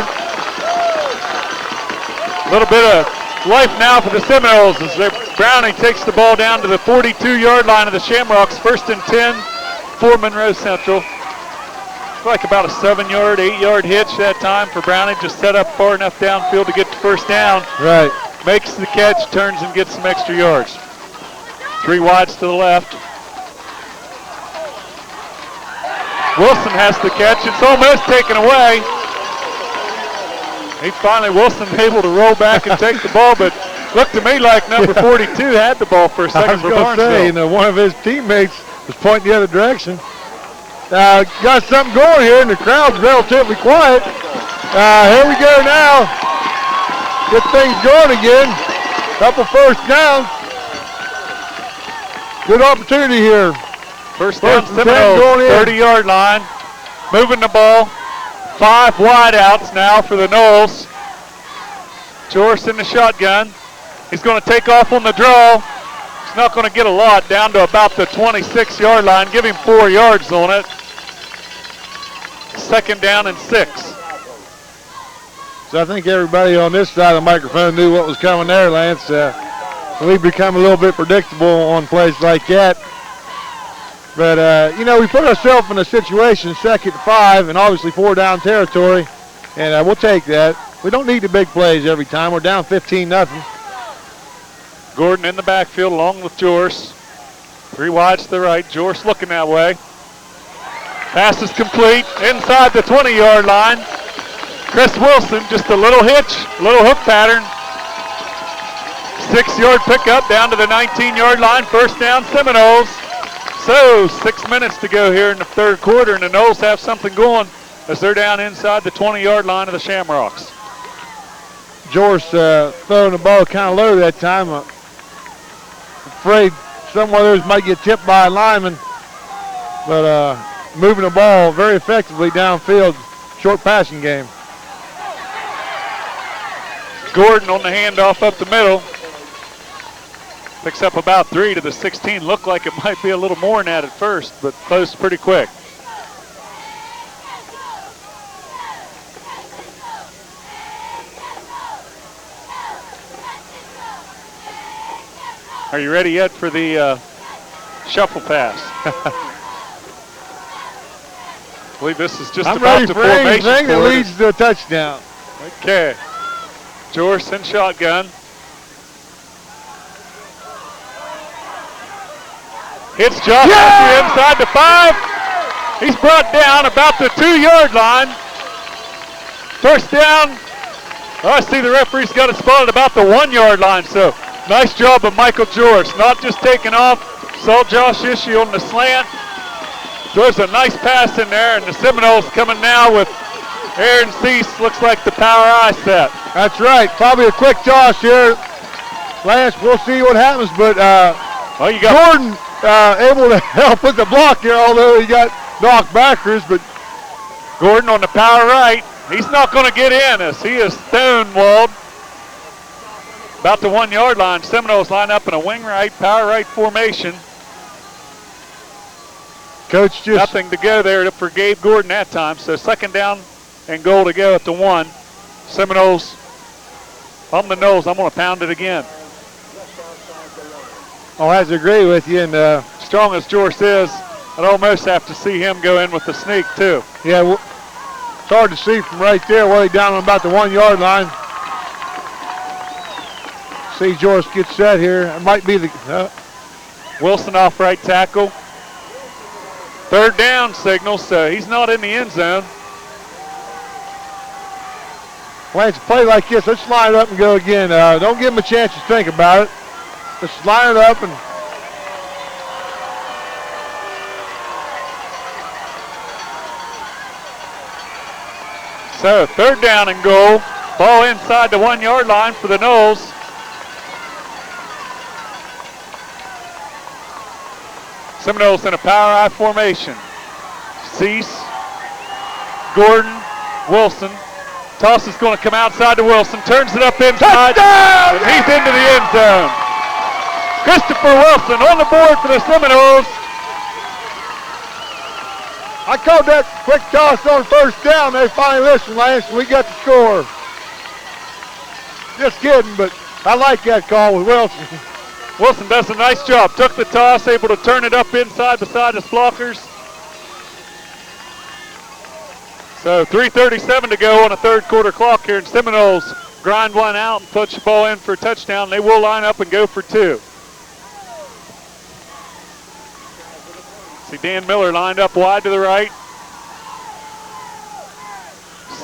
A little bit of life now for the Seminoles as Brownie takes the ball down to the 42-yard line of the Shamrocks. First and 10 for Monroe Central. Like about a 7-yard, 8-yard hitch that time for Brownie. Just set up far enough downfield to get the first down. Right. Makes the catch, turns and gets some extra yards. 3 wides to the left. Wilson has the catch. It's almost taken away. Wilson able to roll back and take the ball, but looked to me like number 42 had the ball for a second for Barnesville. One of his teammates was pointing the other direction. Got something going here, and the crowd's relatively quiet. Here we go now. Get things going again. Couple first downs. Good opportunity here. First down, Seminoles, 30-yard line. Moving the ball. 5 wideouts now for the Noles. Jors in the shotgun. He's going to take off on the draw. He's not going to get a lot, down to about the 26-yard line. Give him 4 yards on it. Second down and 6. So I think everybody on this side of the microphone knew what was coming there, Lance. We've become a little bit predictable on plays like that. But, we put ourselves in a situation, 2nd and 5, and obviously 4 down territory, and we'll take that. We don't need the big plays every time. We're down 15-0. Gordon in the backfield along with Jors. 3 wides to the right. Jors looking that way. Pass is complete inside the 20-yard line. Chris Wilson, just a little hitch, a little hook pattern. 6-yard pickup down to the 19-yard line. First down, Seminoles. So 6 minutes to go here in the third quarter, and the Noles have something going as they're down inside the 20-yard line of the Shamrocks. Jors throwing the ball kind of low that time. Afraid some of those might get tipped by a lineman, but moving the ball very effectively downfield, short passing game. Gordon on the handoff up the middle. Picks up about 3 to the 16. Looked like it might be a little more than that at first, but closed pretty quick. Are you ready yet for the shuffle pass? I believe this is just I'm about ready the for formation. anything that for it. leads to a touchdown. Okay. Jorce in shotgun. Hits Josh Matthew inside the 5. He's brought down about the 2-yard line. First down. Oh, I see the referee's got it spotted about the 1-yard line. So nice job of Michael Jorce. Not just taking off. Saw Josh Ishii on the slant. Throws a nice pass in there, and the Seminoles coming now with Aaron Cease. Looks like the power I set. That's right. Probably a quick toss here. Lance, we'll see what happens, but Well, you got Jordan able to help with the block here, although he got knocked backwards, but Gordon on the power right. He's not going to get in as he is stonewalled. About the 1-yard line. Seminoles line up in a wing right, power right formation. Coach just... Nothing to go there for Gabe Gordon that time. So second down and goal to go at the 1. Seminoles on the nose. I'm going to pound it again. Oh, I have to agree with you. And strong as Jorce is, I'd almost have to see him go in with the sneak too. yeah, it's hard to see from right there, way down on about the 1-yard line. See Jorce get set here. It might be the... Wilson off right tackle. Third down signal, so he's not in the end zone. Lance, a play like this, let's line it up and go again. Don't give him a chance to think about it. Let's line it up and... So third down and goal. Ball inside the 1-yard line for the Noles. Seminoles in a power I formation. Cease, Gordon, Wilson. Toss is going to come outside to Wilson. Turns it up inside. Touchdown! And he's into the end zone. Christopher Wilson on the board for the Seminoles. I called that quick toss on first down. They finally listened, Lance. We got the score. Just kidding, but I like that call with Wilson. Wilson does a nice job. Took the toss, able to turn it up inside beside his blockers. So 3:37 to go on a third quarter clock here, and Seminoles grind one out and push the ball in for a touchdown. They will line up and go for 2. See Dan Miller lined up wide to the right.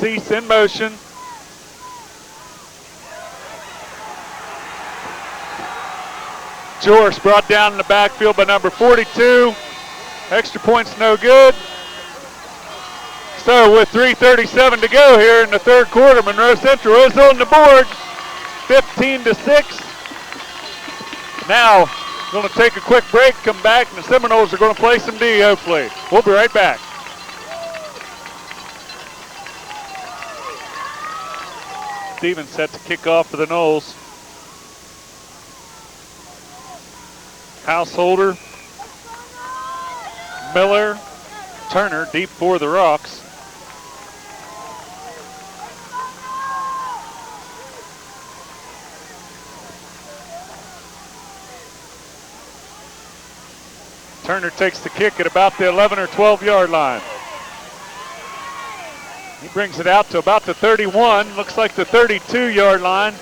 Cease in motion. Jorce brought down in the backfield by number 42. Extra points no good. So with 3:37 to go here in the third quarter, Monroe Central is on the board, 15-6. Now, going to take a quick break, come back, and the Seminoles are going to play some D, hopefully. We'll be right back. Stevens set to kick off for the Noles. Householder, Miller, Turner deep for the Rocks. Turner takes the kick at about the 11 or 12-yard line. He brings it out to about the 31, looks like the 32-yard line.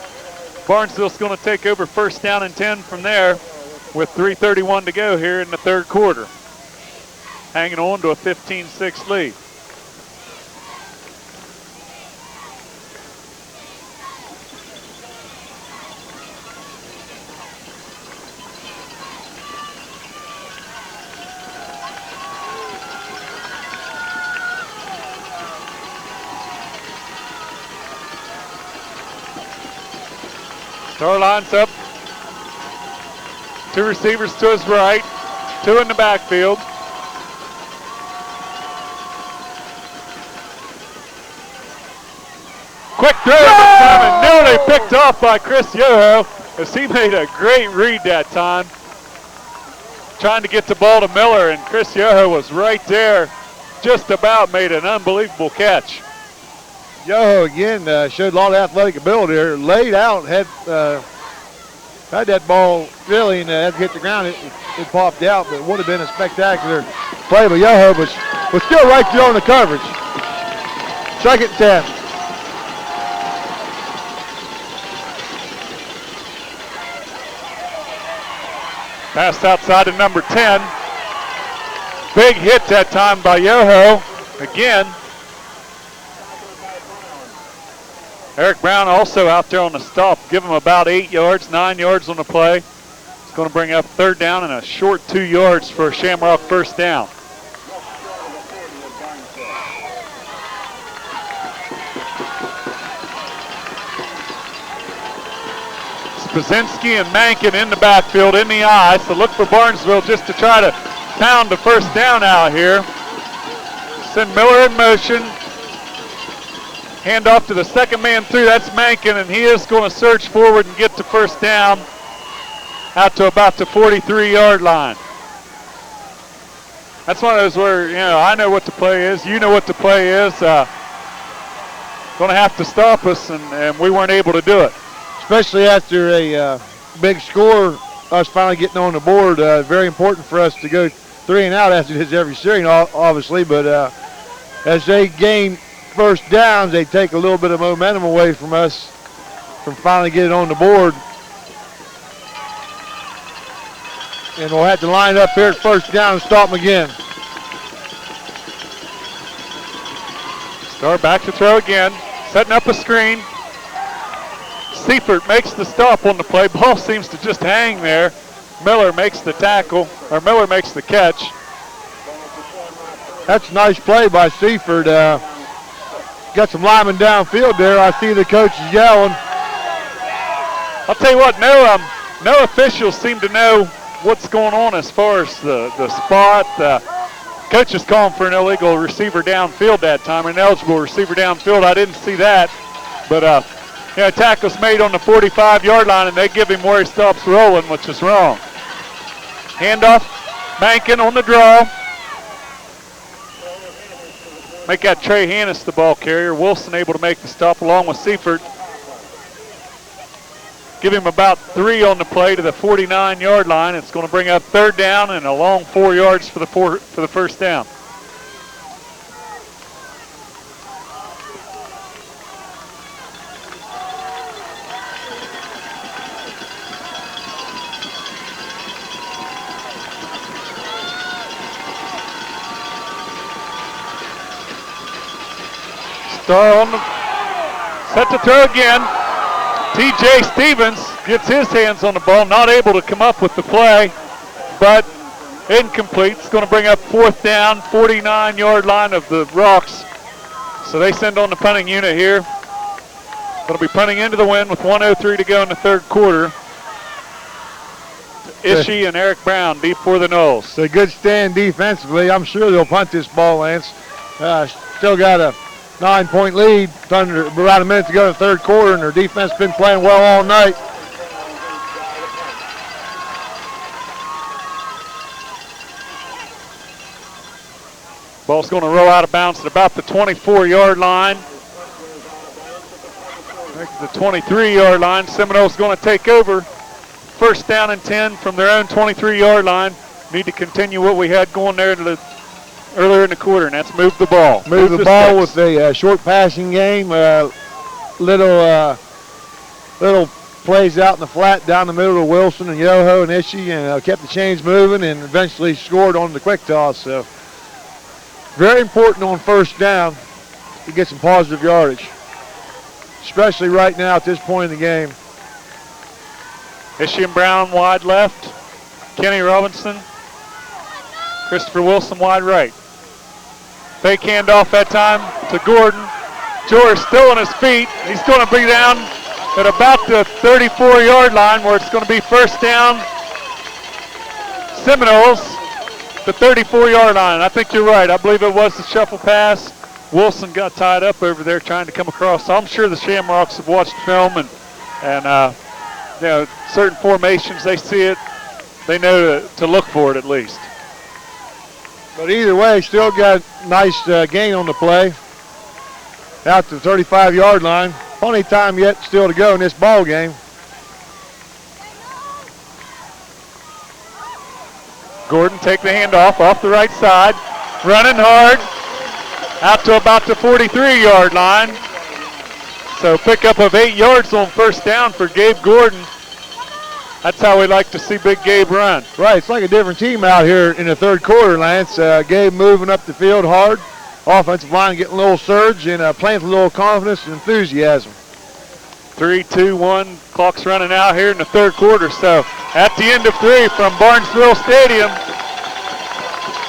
Barnesville's going to take over first down and 10 from there with 3:31 to go here in the third quarter. Hanging on to a 15-6 lead. Star lines up. 2 receivers to his right, 2 in the backfield. Quick throw this time and nearly picked off by Chris Yoho as he made a great read that time. Trying to get the ball to Miller, and Chris Yoho was right there, just about made an unbelievable catch. Yoho again showed a lot of athletic ability there. Laid out, had that ball really, and had to hit the ground. It popped out, but it would have been a spectacular play by Yoho. But but still right there on the coverage. 2nd and 10. Pass outside to number 10. Big hit that time by Yoho. Again. Eric Brown also out there on the stop. Give him about 8 yards, 9 yards on the play. It's going to bring up 3rd down and a short 2 yards for a Shamrock 1st down. Spazinski and Mankin in the backfield, in the eye. So look for Barnesville just to try to pound the 1st down out here. Send Miller in motion. Hand off to the 2nd man through. That's Mankin, and he is going to surge forward and get to 1st down out to about the 43-yard line. That's one of those where, I know what the play is. You know what the play is. Going to have to stop us, and we weren't able to do it. Especially after a big score, us finally getting on the board. Very important for us to go 3 and out after this every series, obviously. But as they gain 1st downs, they take a little bit of momentum away from us from finally getting on the board. And we'll have to line up here at 1st down and stop them again. Star back to throw again, setting up a screen. Seifert makes the stop on the play. Ball seems to just hang there. Miller makes the tackle, or Miller makes the catch. That's a nice play by Seifert. Got some linemen downfield there. I see the coaches yelling. I'll tell you what, no officials seem to know what's going on as far as the spot. Coach is calling for an illegal receiver downfield that time, an eligible receiver downfield. I didn't see that, but tackle's made on the 45-yard line, and they give him where he stops rolling, which is wrong. Handoff, Mankin on the draw. Make that Trey Hannis the ball carrier. Wilson able to make the stop along with Seifert. Give him about 3 on the play to the 49-yard line. It's going to bring up 3rd down and a long 4 yards for the 1st down. Star on the set to throw again. TJ Stevens gets his hands on the ball, not able to come up with the play, but incomplete. It's going to bring up 4th down, 49-yard line of the Rocks. So they send on the punting unit here. Going to be punting into the wind with 1:03 to go in the 3rd quarter. Ishii and Eric Brown deep for the Knolls. It's a good stand defensively. I'm sure they'll punt this ball, Lance. Still got a 9-point lead, under about a minute to go in the 3rd quarter, and their defense has been playing well all night. Ball's going to roll out of bounds at about the 24-yard line. The 23-yard line. Seminoles going to take over. 1st down and 10 from their own 23-yard line. Need to continue what we had going there to earlier in the quarter, and that's move the ball. Move the ball with a short passing game. Little plays out in the flat down the middle to Wilson and Yoho and Ishii, and kept the chains moving and eventually scored on the quick toss. So very important on 1st down to get some positive yardage, especially right now at this point in the game. Ishii and Brown wide left. Kenny Robinson. Christopher Wilson wide right. Fake handoff that time to Gordon. George still on his feet. He's going to bring down at about the 34-yard line where it's going to be 1st down. Seminoles, the 34-yard line. I think you're right. I believe it was the shuffle pass. Wilson got tied up over there trying to come across. So I'm sure the Shamrocks have watched film and certain formations, they see it. They know to look for it at least. But either way, still got a nice gain on the play. Out to the 35-yard line. Plenty of time yet still to go in this ball game. Gordon take the handoff off the right side. running hard out to about the 43-yard line. So pickup of 8 yards on first down for Gabe Gordon. That's how we like to see Big Gabe run. Right, it's like a different team out here in the third quarter, Lance. Gabe moving up the field hard. Offensive line getting a little surge and playing with a little confidence and enthusiasm. 3, 2, 1, clock's running out here in the third quarter. So at the end of 3 from Barnesville Stadium,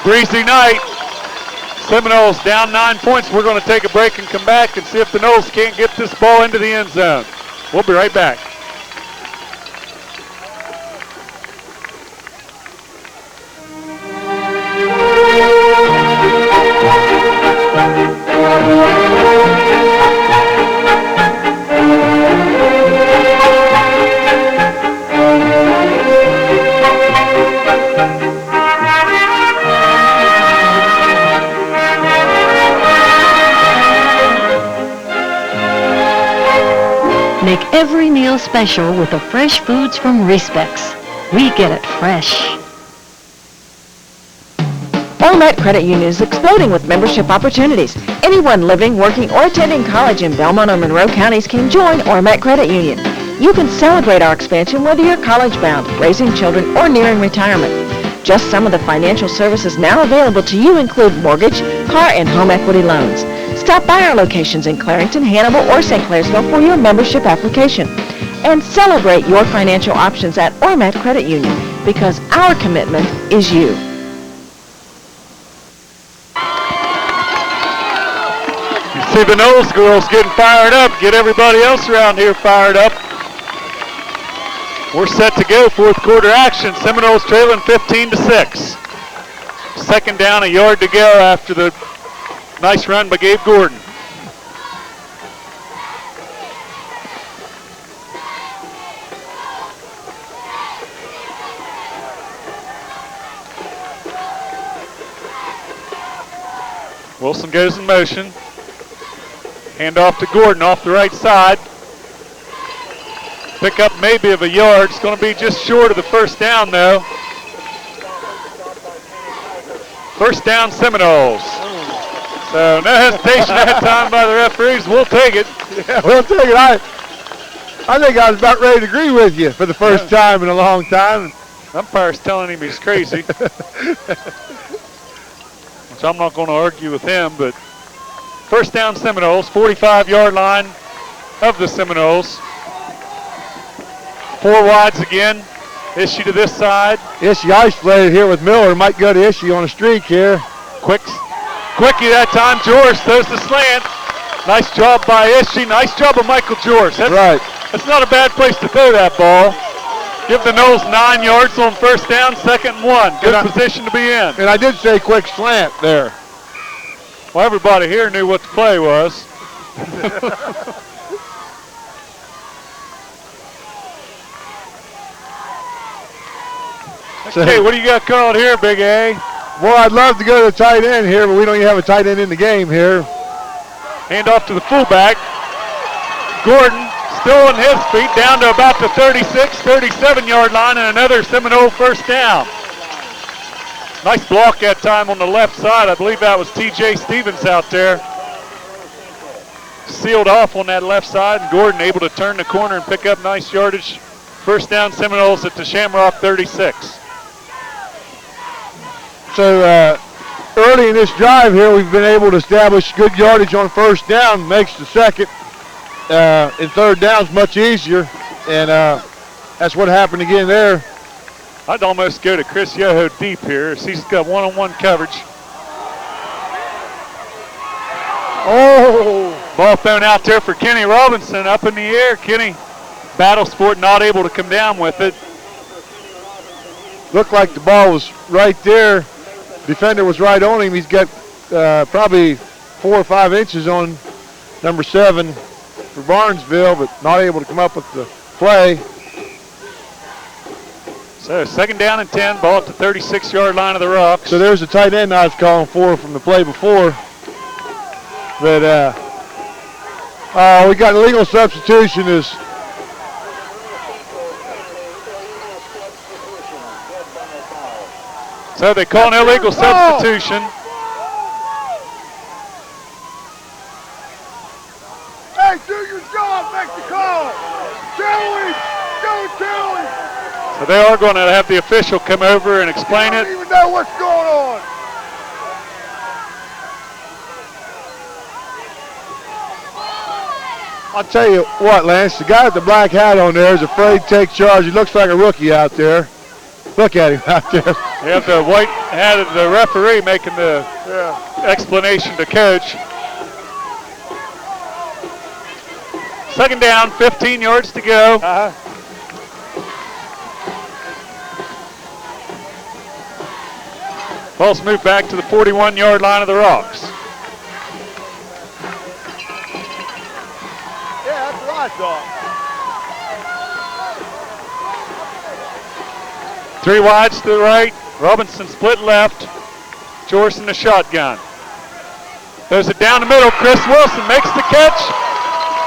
breezy night. Seminoles down 9 points. We're going to take a break and come back and see if the Noles can't get this ball into the end zone. We'll be right back. Make every meal special with the fresh foods from Respects. We get it fresh. Ormat Credit Union is exploding with membership opportunities. Anyone living, working, or attending college in Belmont or Monroe counties can join Ormat Credit Union. You can celebrate our expansion whether you're college-bound, raising children, or nearing retirement. Just some of the financial services now available to you include mortgage, car, and home equity loans. Stop by our locations in Clarington, Hannibal, or St. Clairsville for your membership application. And celebrate your financial options at Ormat Credit Union because our commitment is you. You see the Noles girls getting fired up. Get everybody else around here fired up. We're set to go. Fourth quarter action. Seminoles trailing 15-6. Second down, a yard to go after the nice run by Gabe Gordon. Wilson goes in motion. Hand off to Gordon off the right side. Pickup maybe of a yard. It's going to be just short of the first down though. First down Seminoles. So no hesitation that time by the referees. We'll take it. Yeah, we'll take it. I think I was about ready to agree with you for the first time in a long time. Umpire's telling him he's crazy. Which I'm not going to argue with him, but first down Seminoles, 45-yard line of the Seminoles. 4 wides again. Ishii to this side. Ishii isolated here with Miller. Might go to Ishii on a streak here. Quickie that time. George throws the slant. Nice job by Ishii. Nice job of Michael George. That's not a bad place to throw that ball. Give the Noles 9 yards on first down, 2nd and 1. Good position to be in. And I did say quick slant there. Well, everybody here knew what the play was. Okay, what do you got called here, Big A? Well, I'd love to go to the tight end here, but we don't even have a tight end in the game here. Hand off to the fullback. Gordon still on his feet, down to about the 36, 37-yard line, and another Seminole first down. Nice block that time on the left side. I believe that was TJ Stevens out there. Sealed off on that left side, and Gordon able to turn the corner and pick up nice yardage. First down Seminoles at the Shamrock 36. So early in this drive here, we've been able to establish good yardage on first down. Makes the second and third downs much easier, and that's what happened again there. I'd almost go to Chris Yoho deep here. He's got one-on-one coverage. Oh! Ball thrown out there for Kenny Robinson up in the air. Kenny, battle sport, not able to come down with it. Looked like the ball was right there. Defender was right on him. He's got probably 4 or 5 inches on number 7 for Barnesville, but not able to come up with the play. So second down and 10, ball at the 36-yard line of the Rocks. So there's the tight end I was calling for from the play before. But we got an illegal substitution. So they call an illegal substitution. Hey, do your job, make the call. Tell him, don't tell him. So they are going to have the official come over and explain I it. don't even know what's going on. I'll tell you what, Lance, the guy with the black hat on there is afraid to take charge. He looks like a rookie out there. Look at him out there. You have the white hat of the referee making the explanation to coach. Second down, 15 yards to go. Ball's moved back to the 41-yard line of the Rocks. Yeah, that's what I thought. 3 wides to the right. Robinson split left. Jorson the shotgun. Throws it down the middle. Chris Wilson makes the catch.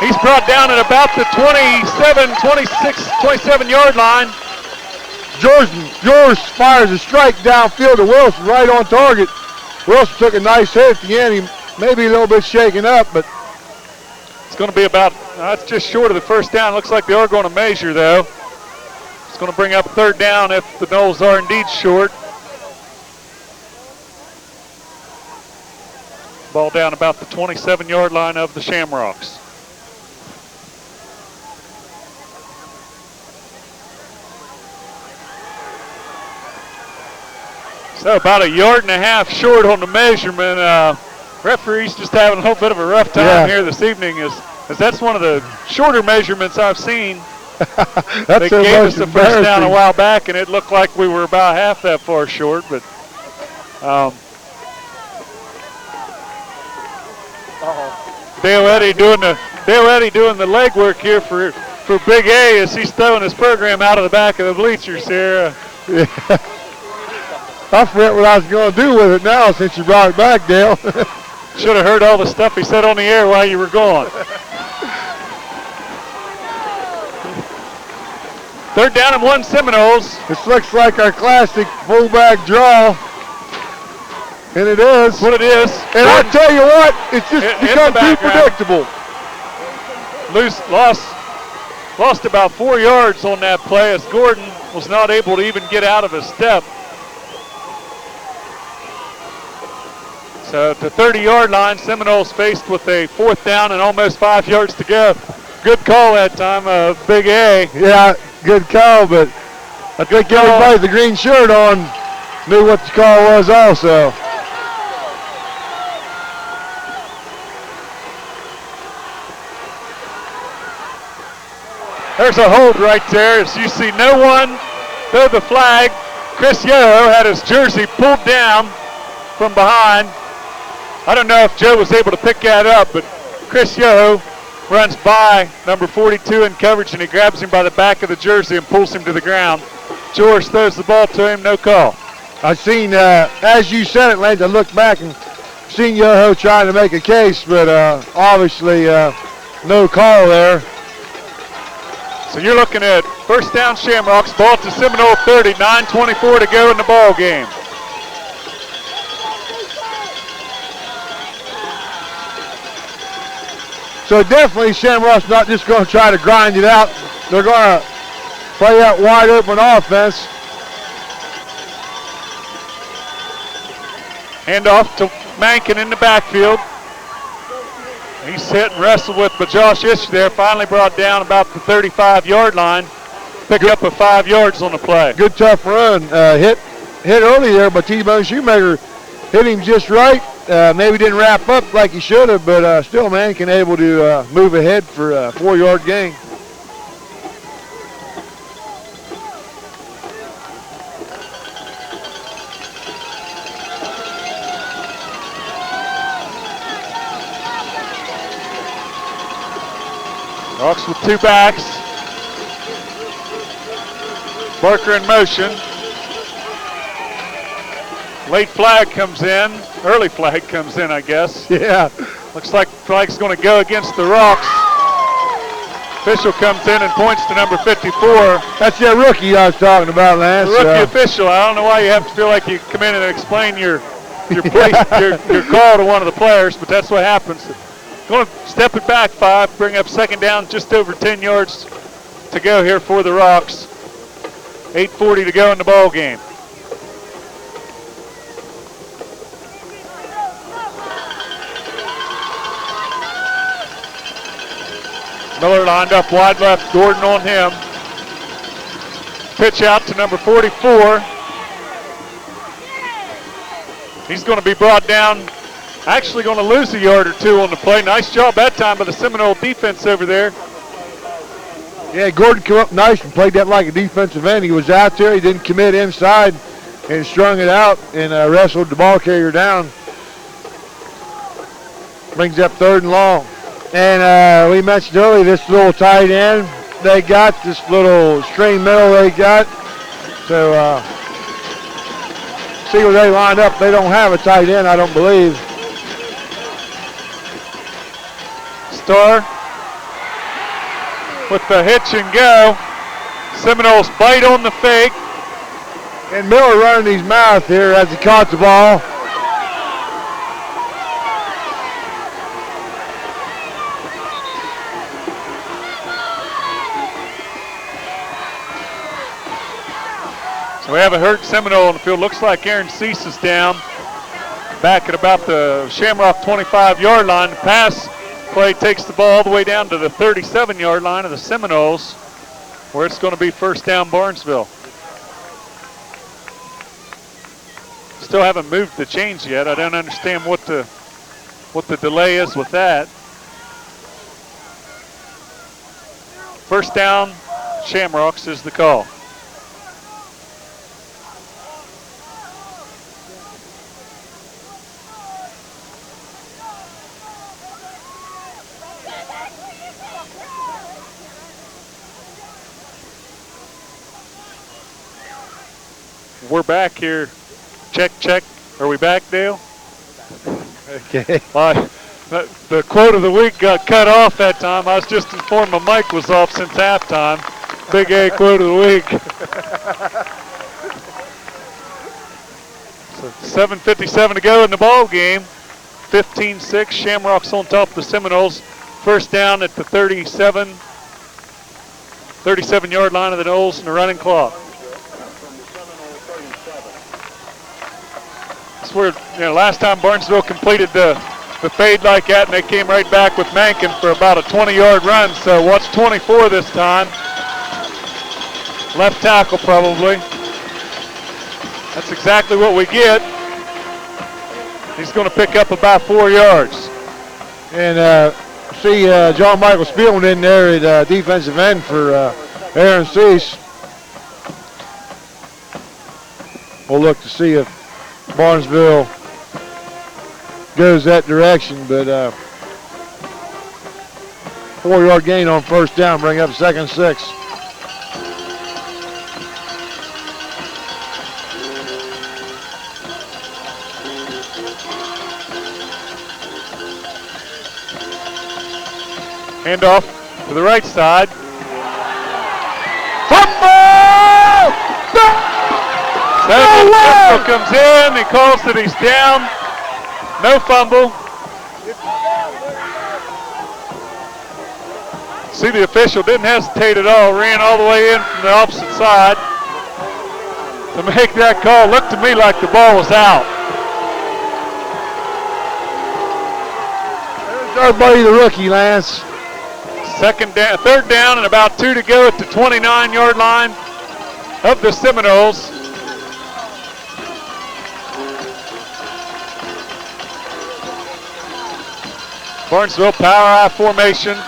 He's brought down at about the 27-yard line. George fires a strike downfield to Wilson, right on target. Wilson took a nice hit at the end. He may be a little bit shaken up, but it's going to be about, that's just short of the first down. Looks like they are going to measure, though. It's going to bring up third down if the Noles are indeed short. Ball down about the 27-yard line of the Shamrocks. So about a yard and a half short on the measurement. Referee's just having a little bit of a rough time here this evening, as that's one of the shorter measurements I've seen. They gave us the first down a while back, and it looked like we were about half that far short. But Dale Eddy doing the legwork here for Big A as he's throwing his program out of the back of the bleachers here. I forget what I was going to do with it now since you brought it back, Dale. Should have heard all the stuff he said on the air while you were gone. Third down and 1 Seminoles. This looks like our classic fullback draw. And it is. What it is. And I tell you what, it's just become too predictable. Lost about 4 yards on that play as Gordon was not able to even get out of his step. So at the 30-yard line, Seminoles faced with a 4th down and almost 5 yards to go. Good call that time, Big A. Yeah, good call, but I think everybody with the green shirt on knew what the call was also. There's a hold right there. As you see no one throw the flag. Chris Yoho had his jersey pulled down from behind. I don't know if Joe was able to pick that up, but Chris Yoho runs by number 42 in coverage, and he grabs him by the back of the jersey and pulls him to the ground. George throws the ball to him, no call. I seen, as you said it, Lance, I looked back and seen Yoho trying to make a case, but obviously no call there. So you're looking at first down Shamrocks, ball to Seminole 30, 9:24 to go in the ball game. So definitely Shamrock's not just going to try to grind it out. They're going to play that wide open offense. Hand off to Mankin in the backfield. He's hit and wrestled with Josh Ish there. Finally brought down about the 35-yard line. Pick up a 5 yards on the play. Good tough run. Hit early there, but T-Bone Shoemaker hit him just right. Maybe didn't wrap up like he should have, but still Mankin able to move ahead for a 4-yard gain. Rocks with 2 backs. Barker in motion. Late flag comes in. Early flag comes in, I guess. Yeah. Looks like the flag's going to go against the Rocks. Official comes in and points to number 54. That's that rookie I was talking about, Lance. The rookie official. I don't know why you have to feel like you come in and explain your call to one of the players, but that's what happens. Going to step it back 5, bring up second down, just over 10 yards to go here for the Rocks. 8:40 to go in the ball game. Miller lined up wide left, Gordon on him. Pitch out to number 44. He's going to be brought down, actually going to lose a yard or 2 on the play. Nice job that time by the Seminole defense over there. Yeah, Gordon came up nice and played that like a defensive end. He was out there, he didn't commit inside and strung it out and wrestled the ball carrier down. Brings up 3rd and long. And we mentioned earlier this little tight end they got, this little string middle they got. So see where they line up. They don't have a tight end, I don't believe. Starr with the hitch and go. Seminoles bite on the fake. And Miller running his mouth here as he caught the ball. So we have a hurt Seminole on the field. Looks like Aaron Cease is down back at about the Shamrock 25-yard line. The pass play takes the ball all the way down to the 37-yard line of the Seminoles, where it's going to be first down Barnesville. Still haven't moved the chains yet. I don't understand what the delay is with that. First down, Shamrocks is the call. We're back here. Check, check. Are we back, Dale? Okay. The quote of the week got cut off that time. I was just informed my mic was off since halftime. Big A quote of the week. So 7:57 to go in the ball game. 15-6. Shamrocks on top of the Seminoles. First down at the 37-yard line of the Noles and the running clock. Where, last time Barnesville completed the fade like that, and they came right back with Mankin for about a 20-yard run. So watch 24 this time. Left tackle probably. That's exactly what we get. He's going to pick up about 4 yards. And see John Michael Spielman in there at defensive end for Aaron Cease. We'll look to see if Barnesville goes that direction, but 4-yard gain on first down, bring up 2nd and 6. Handoff to the right side. Central comes in, he calls that he's down. No fumble. See, the official didn't hesitate at all, ran all the way in from the opposite side to make that call. Looked to me like the ball was out. There's our buddy, the rookie, Lance. Third down and about 2 to go at the 29-yard line of the Seminoles. Barnesville power I formation.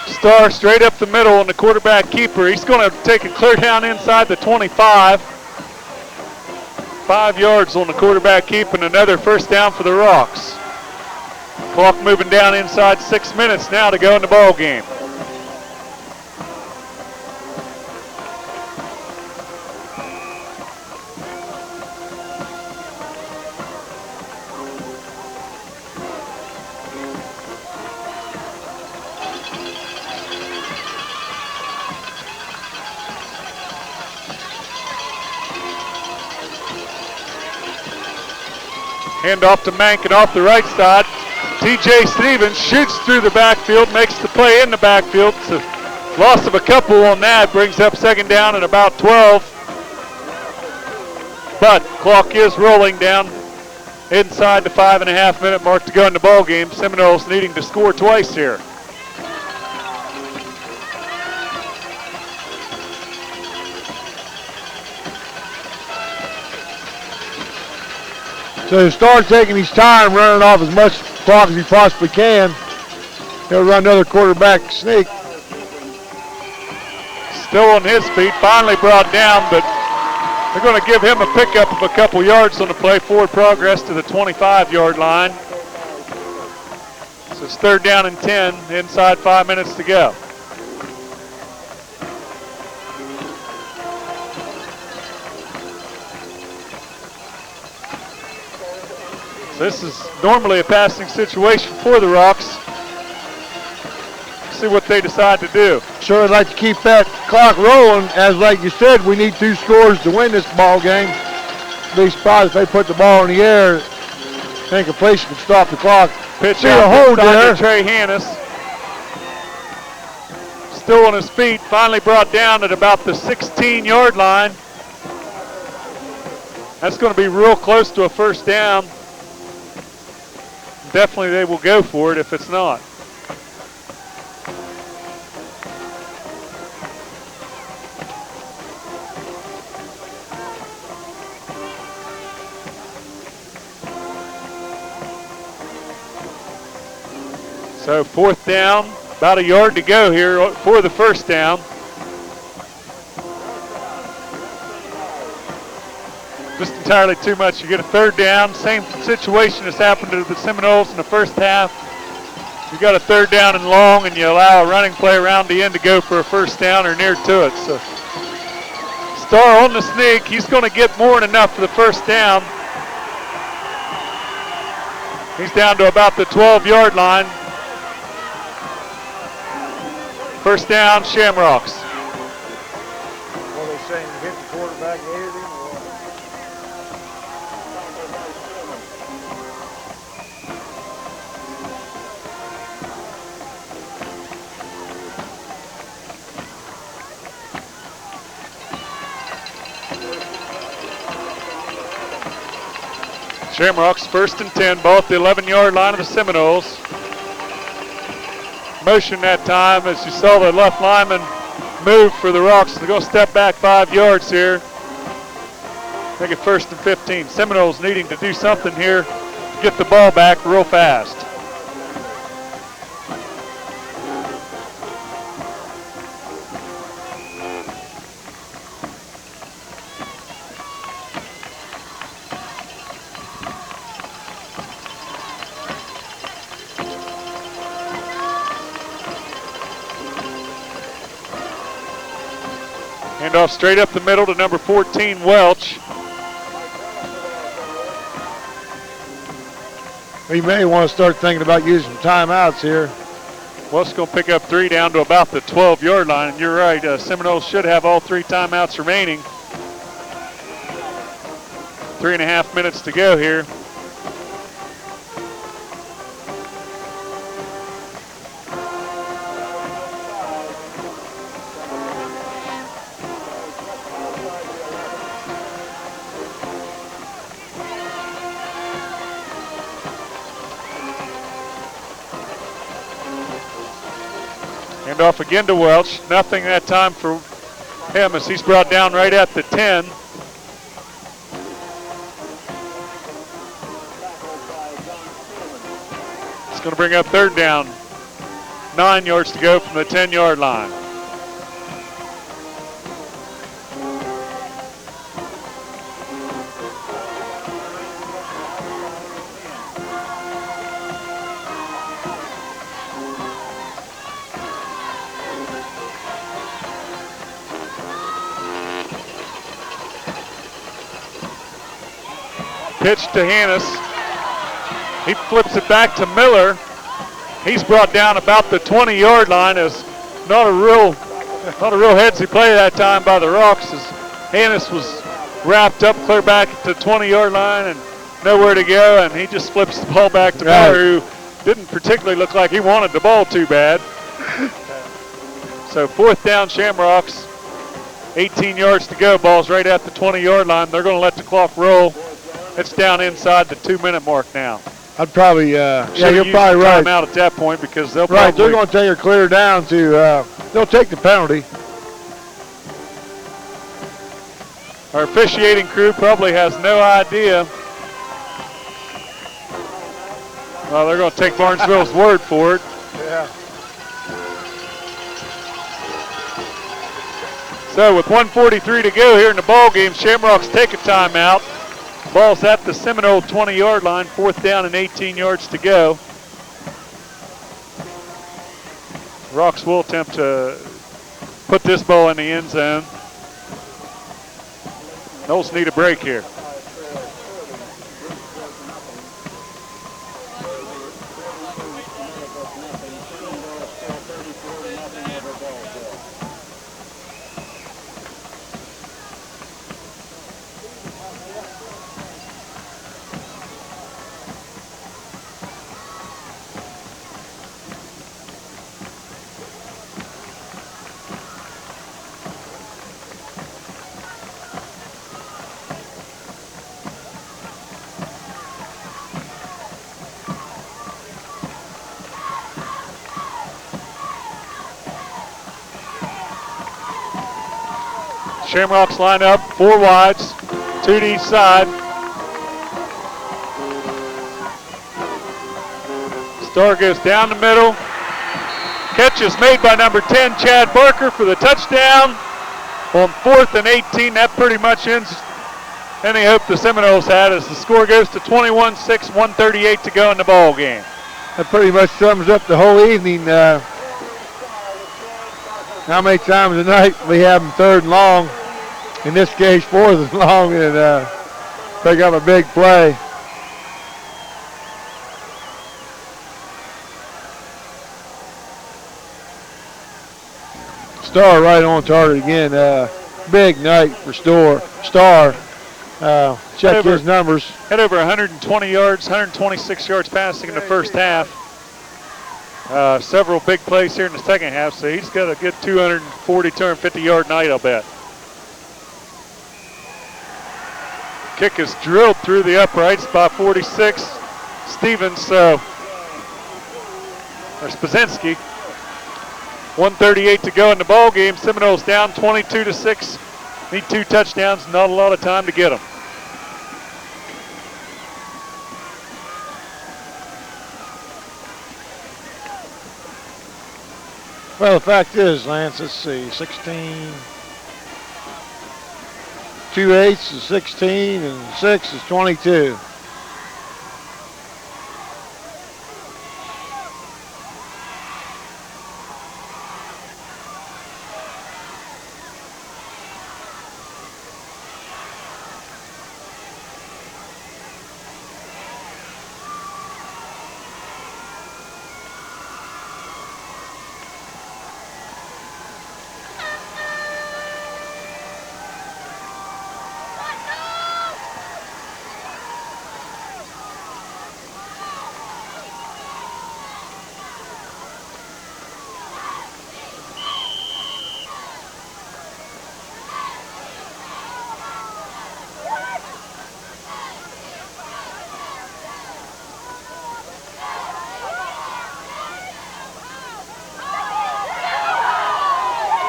Starr straight up the middle on the quarterback keeper. He's going to take a clear down inside the 25. 5 yards on the quarterback keep and another first down for the Rocks. Clock moving down inside 6 minutes now to go in the ball game. Hand off to Mankin off the right side. TJ Stevens shoots through the backfield, makes the play in the backfield. So loss of a couple on that brings up second down at about 12. But clock is rolling down inside the 5.5-minute mark to go in the ball game. Seminoles needing to score twice here. So he'll start taking his time, running off as much clock as he possibly can. He'll run another quarterback sneak. Still on his feet, finally brought down, but they're going to give him a pickup of a couple yards on the play. Forward progress to the 25-yard line. So it's third down and 10, inside 5 minutes to go. This is normally a passing situation for the Rocks. See what they decide to do. Sure, I'd like to keep that clock rolling. As like you said, we need 2 scores to win this ball game. Be surprised if they put the ball in the air. Incompletion could stop the clock. Pitch See out a hold there. to Trey Hannis. Still on his feet. Finally brought down at about the 16-yard line. That's going to be real close to a first down. Definitely they will go for it if it's not. So fourth down, about a yard to go here for the first down. Just entirely too much. You get a third down. Same situation has happened to the Seminoles in the first half. You got a third down and long, and you allow a running play around the end to go for a first down or near to it. So Starr on the sneak. He's going to get more than enough for the first down. He's down to about the 12-yard line. First down, Shamrocks. What are they saying? Hit the quarterback and hit him? Shamrocks first and 10, ball at the 11-yard line of the Seminoles. Motion that time as you saw the left lineman move for the Rocks. They're going to step back 5 yards here. Make it first and 15. Seminoles needing to do something here to get the ball back real fast. Handoff straight up the middle to number 14, Welch. He may want to start thinking about using timeouts here. Welch going to pick up 3 down to about the 12-yard line. And you're right, Seminoles should have all 3 timeouts remaining. 3.5 minutes to go here. Off again to Welch. Nothing that time for him as he's brought down right at the 10. It's going to bring up third down. 9 yards to go from the 10-yard line. Pitch to Hannis. He flips it back to Miller. He's brought down about the 20-yard line. As not a real headsy play that time by the Rocks as Hannis was wrapped up clear back at the 20-yard line and nowhere to go, and he just flips the ball back to Miller, who Didn't particularly look like he wanted the ball too bad. So 4th down Shamrocks. 18 yards to go. Ball's right at the 20-yard line. They're going to let the clock roll. It's down inside the 2-minute mark now. I'd probably, yeah, you're Use probably the right. timeout at that point because they'll Right, probably they're going to take her clear down to, they'll take the penalty. Our officiating crew probably has no idea. Well, they're going to take Barnesville's word for it. Yeah. So with 1:43 to go here in the ball game, Shamrocks take a timeout. Ball's at the Seminole 20-yard line, 4th down and 18 yards to go. Rocks will attempt to put this ball in the end zone. Noles need a break here. Shamrocks line up, 4 wides, 2 to each side. Star goes down the middle. Catch is made by number 10, Chad Barker, for the touchdown. On 4th and 18, that pretty much ends any hope the Seminoles had as the score goes to 21-6, 1:38 to go in the ball game. That pretty much sums up the whole evening. How many times a night we have them 3rd and long, in this case 4th and long, and pick up a big play. Star right on target again. Big night for Star. Check his numbers. Had over 120 yards, 126 yards passing in the first half. Several big plays here in the second half, so he's got a good 240, 250-yard night, I'll bet. Kick is drilled through the uprights by 46. Stevens, or Spazinski. 1:38 to go in the ball game. Seminoles down 22-6. Need 2 touchdowns, not a lot of time to get them. Well, the fact is, Lance, let's see, 16, 2 eighths is 16, and 6 is 22.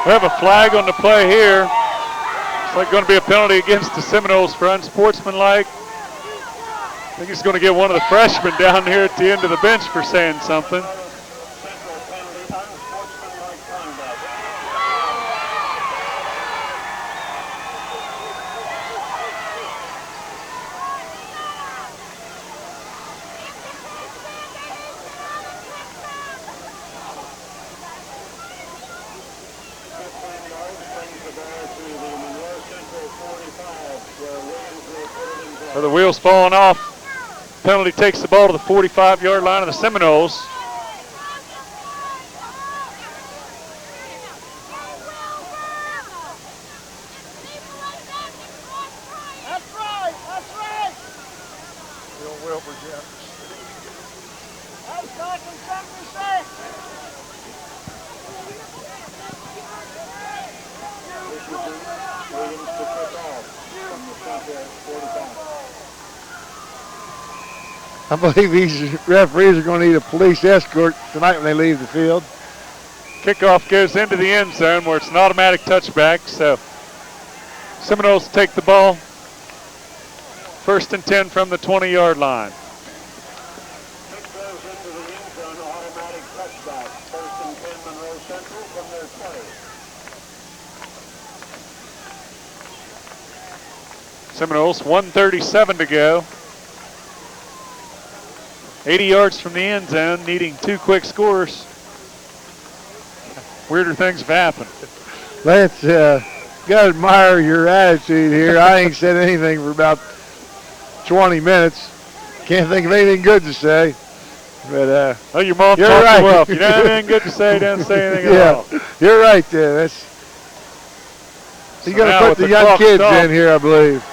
We have a flag on the play here. It's like going to be a penalty against the Seminoles for unsportsmanlike. I think he's going to get one of the freshmen down here at the end of the bench for saying something. The wheels falling off. Penalty takes the ball to the 45-yard line of the Seminoles. That's right. Bill Wilbur Jefferson. That's I believe these referees are going to need a police escort tonight when they leave the field. Kickoff goes into the end zone where it's an automatic touchback, so Seminoles take the ball. 1st and 10 from the 20-yard line. Kick goes into the end zone, automatic touchback. 1st and 10 Monroe Central from their 20. Seminoles, 1:37 to go. 80 yards from the end zone, needing 2 quick scores. Weirder things have happened. Lance, got to admire your attitude here. I ain't said anything for about 20 minutes. Can't think of anything good to say. But oh, your mom you're taught right. you well. If you don't have anything good to say, don't say anything at all. You're right there. That's. He's going to put the young kids in here, I believe.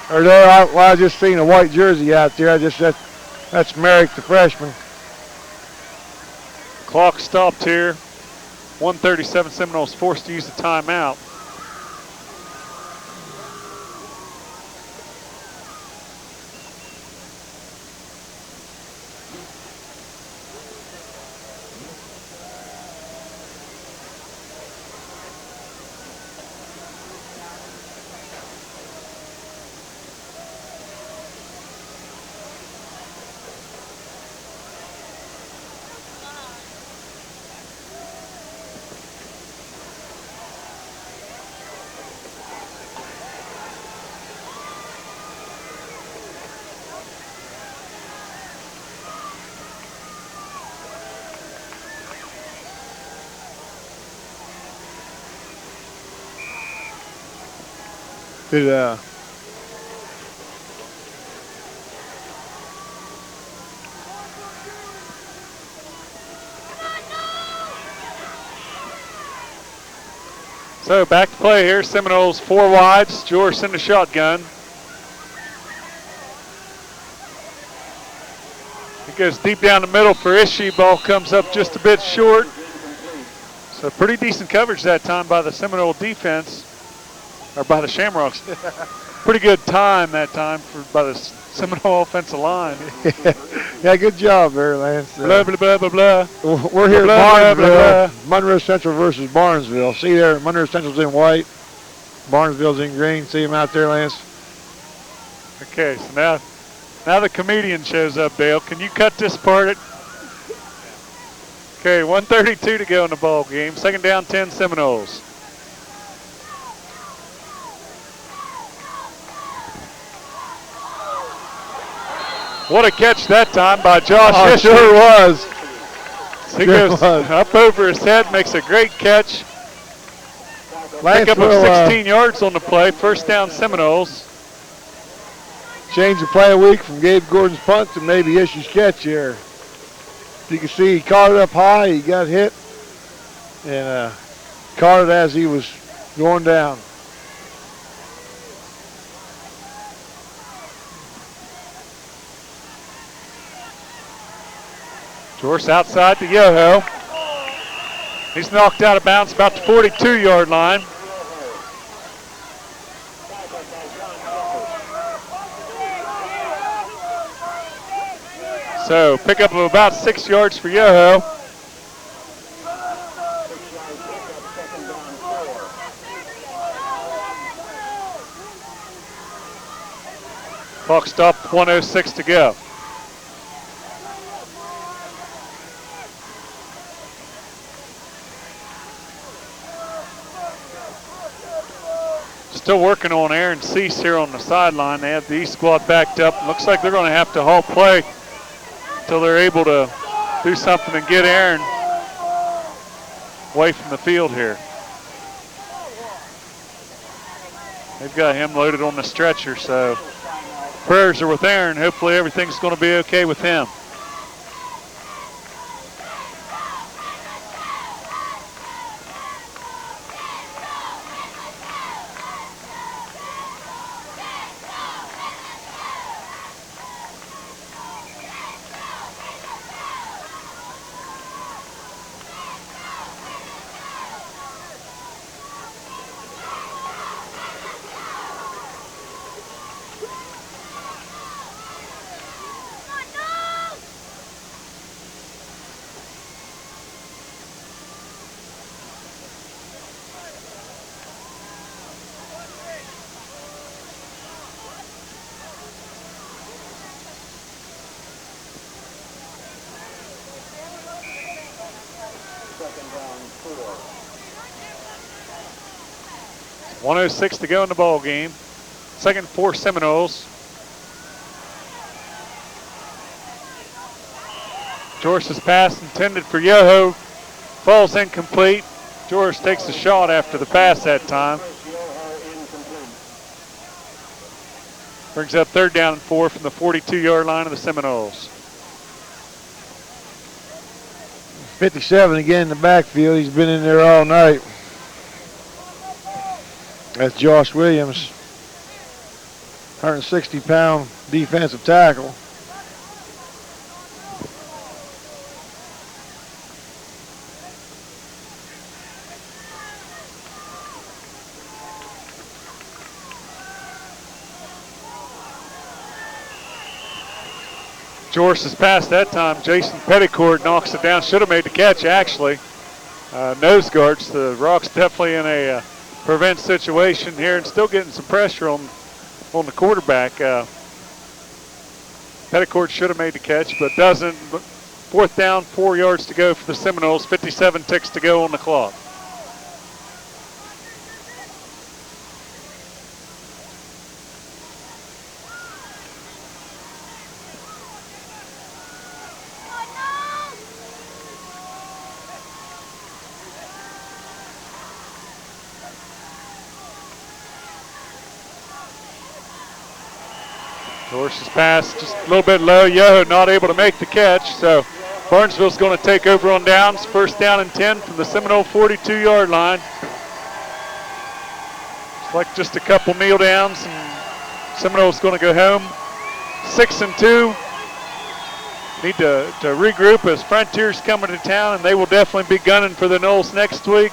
Or there, I just seen a white jersey out there. That's Merrick, the freshman. Clock stopped here. 1:37 Seminoles forced to use the timeout. Did So back to play here. Seminoles 4 wides. George in the shotgun. It goes deep down the middle for Ishii. Ball comes up just a bit short. So pretty decent coverage that time by the Seminole defense, or by the Shamrocks. Pretty good time that time by the Seminole offensive line. Yeah, good job there, Lance. Blah, blah, blah, blah, blah. We're here Blah, at blah, Barnesville. blah, Monroe Central versus Barnesville. See there, Monroe Central's in white. Barnesville's in green. See him out there, Lance? Okay, so now the comedian shows up, Dale. Can you cut this part? Okay, 1:32 to go in the ball game. 2nd down, 10 Seminoles. What a catch that time by Josh Ishii. Sure was. He goes up over his head, makes a great catch. Pick up 16 yards on the play. 1st down Seminoles. Change the play a week from Gabe Gordon's punt to maybe Ishii's catch here. You can see he caught it up high, he got hit, and caught it as he was going down. Jorce outside to Yoho. He's knocked out of bounds about the 42-yard line. So pickup of about 6 yards for Yoho. Clock stopped, 1:06 to go. Still working on Aaron Cease here on the sideline. They have the East squad backed up. Looks like they're going to have to halt play until they're able to do something and get Aaron away from the field here. They've got him loaded on the stretcher, so prayers are with Aaron. Hopefully everything's going to be okay with him. 1:06 to go in the ball game. Second for Seminoles. George's pass intended for Yoho falls incomplete. George takes a shot after the pass that time. Brings up 3rd down and 4 from the 42-yard line of the Seminoles. 57 again in the backfield. He's been in there all night. That's Josh Williams, 160-pound defensive tackle. George's pass that time. Jason Petticourt knocks it down. Should have made the catch, actually. Nose guards. The Rock's definitely in a prevent situation here and still getting some pressure on the quarterback. Petticourt should have made the catch, but doesn't. 4th down, 4 yards to go for the Seminoles. 57 ticks to go on the clock. George's pass just a little bit low. Yoho not able to make the catch, so Barnesville's going to take over on downs. 1st down and 10 from the Seminole 42-yard line. It's like just a couple kneel downs, and Seminole's going to go home. 6 and 2. Need to regroup as Frontier's coming to town, and they will definitely be gunning for the Noles next week.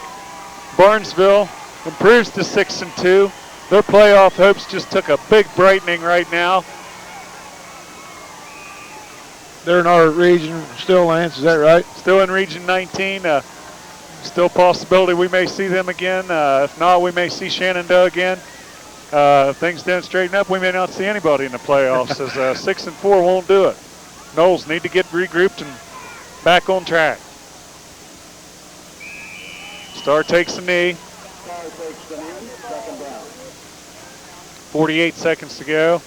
Barnesville improves to 6 and 2. Their playoff hopes just took a big brightening right now. They're in our region still, Lance, is that right? Still in Region 19. Still a possibility we may see them again. If not, we may see Shenandoah again. If things don't straighten up, we may not see anybody in the playoffs, as 6 and 4 won't do it. Noles need to get regrouped and back on track. Star takes a knee. 48 seconds to go.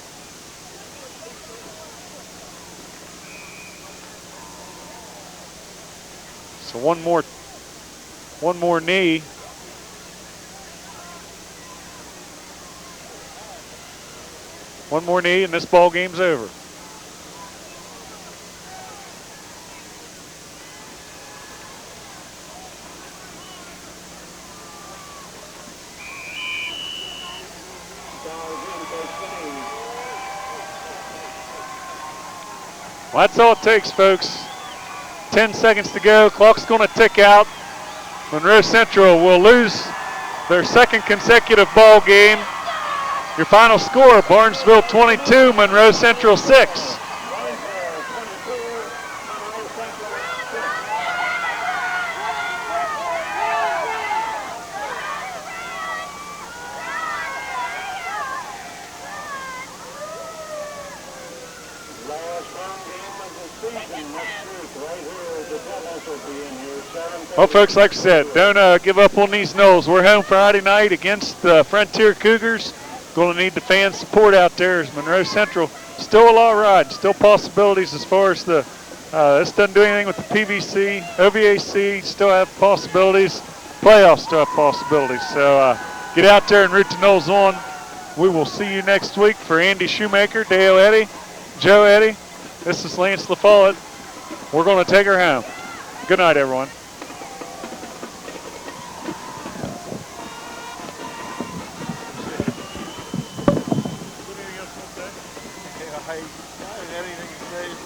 So one more knee. One more knee and this ball game's over. Well, that's all it takes, folks. 10 seconds to go. Clock's going to tick out. Monroe Central will lose their 2nd consecutive ball game. Your final score, Barnesville 22, Monroe Central 6. Well, folks, like I said, don't give up on these Noles. We're home Friday night against the Frontier Cougars. Going to need the fan support out there as Monroe Central. Still a lot of ride, still possibilities as far as the, this doesn't do anything with the PVC, OVAC, still have possibilities. Playoffs still have possibilities. So get out there and root the Noles on. We will see you next week. For Andy Shoemaker, Dale Eddy, Joe Eddy, this is Lance LaFollette. We're going to take her home. Good night, everyone.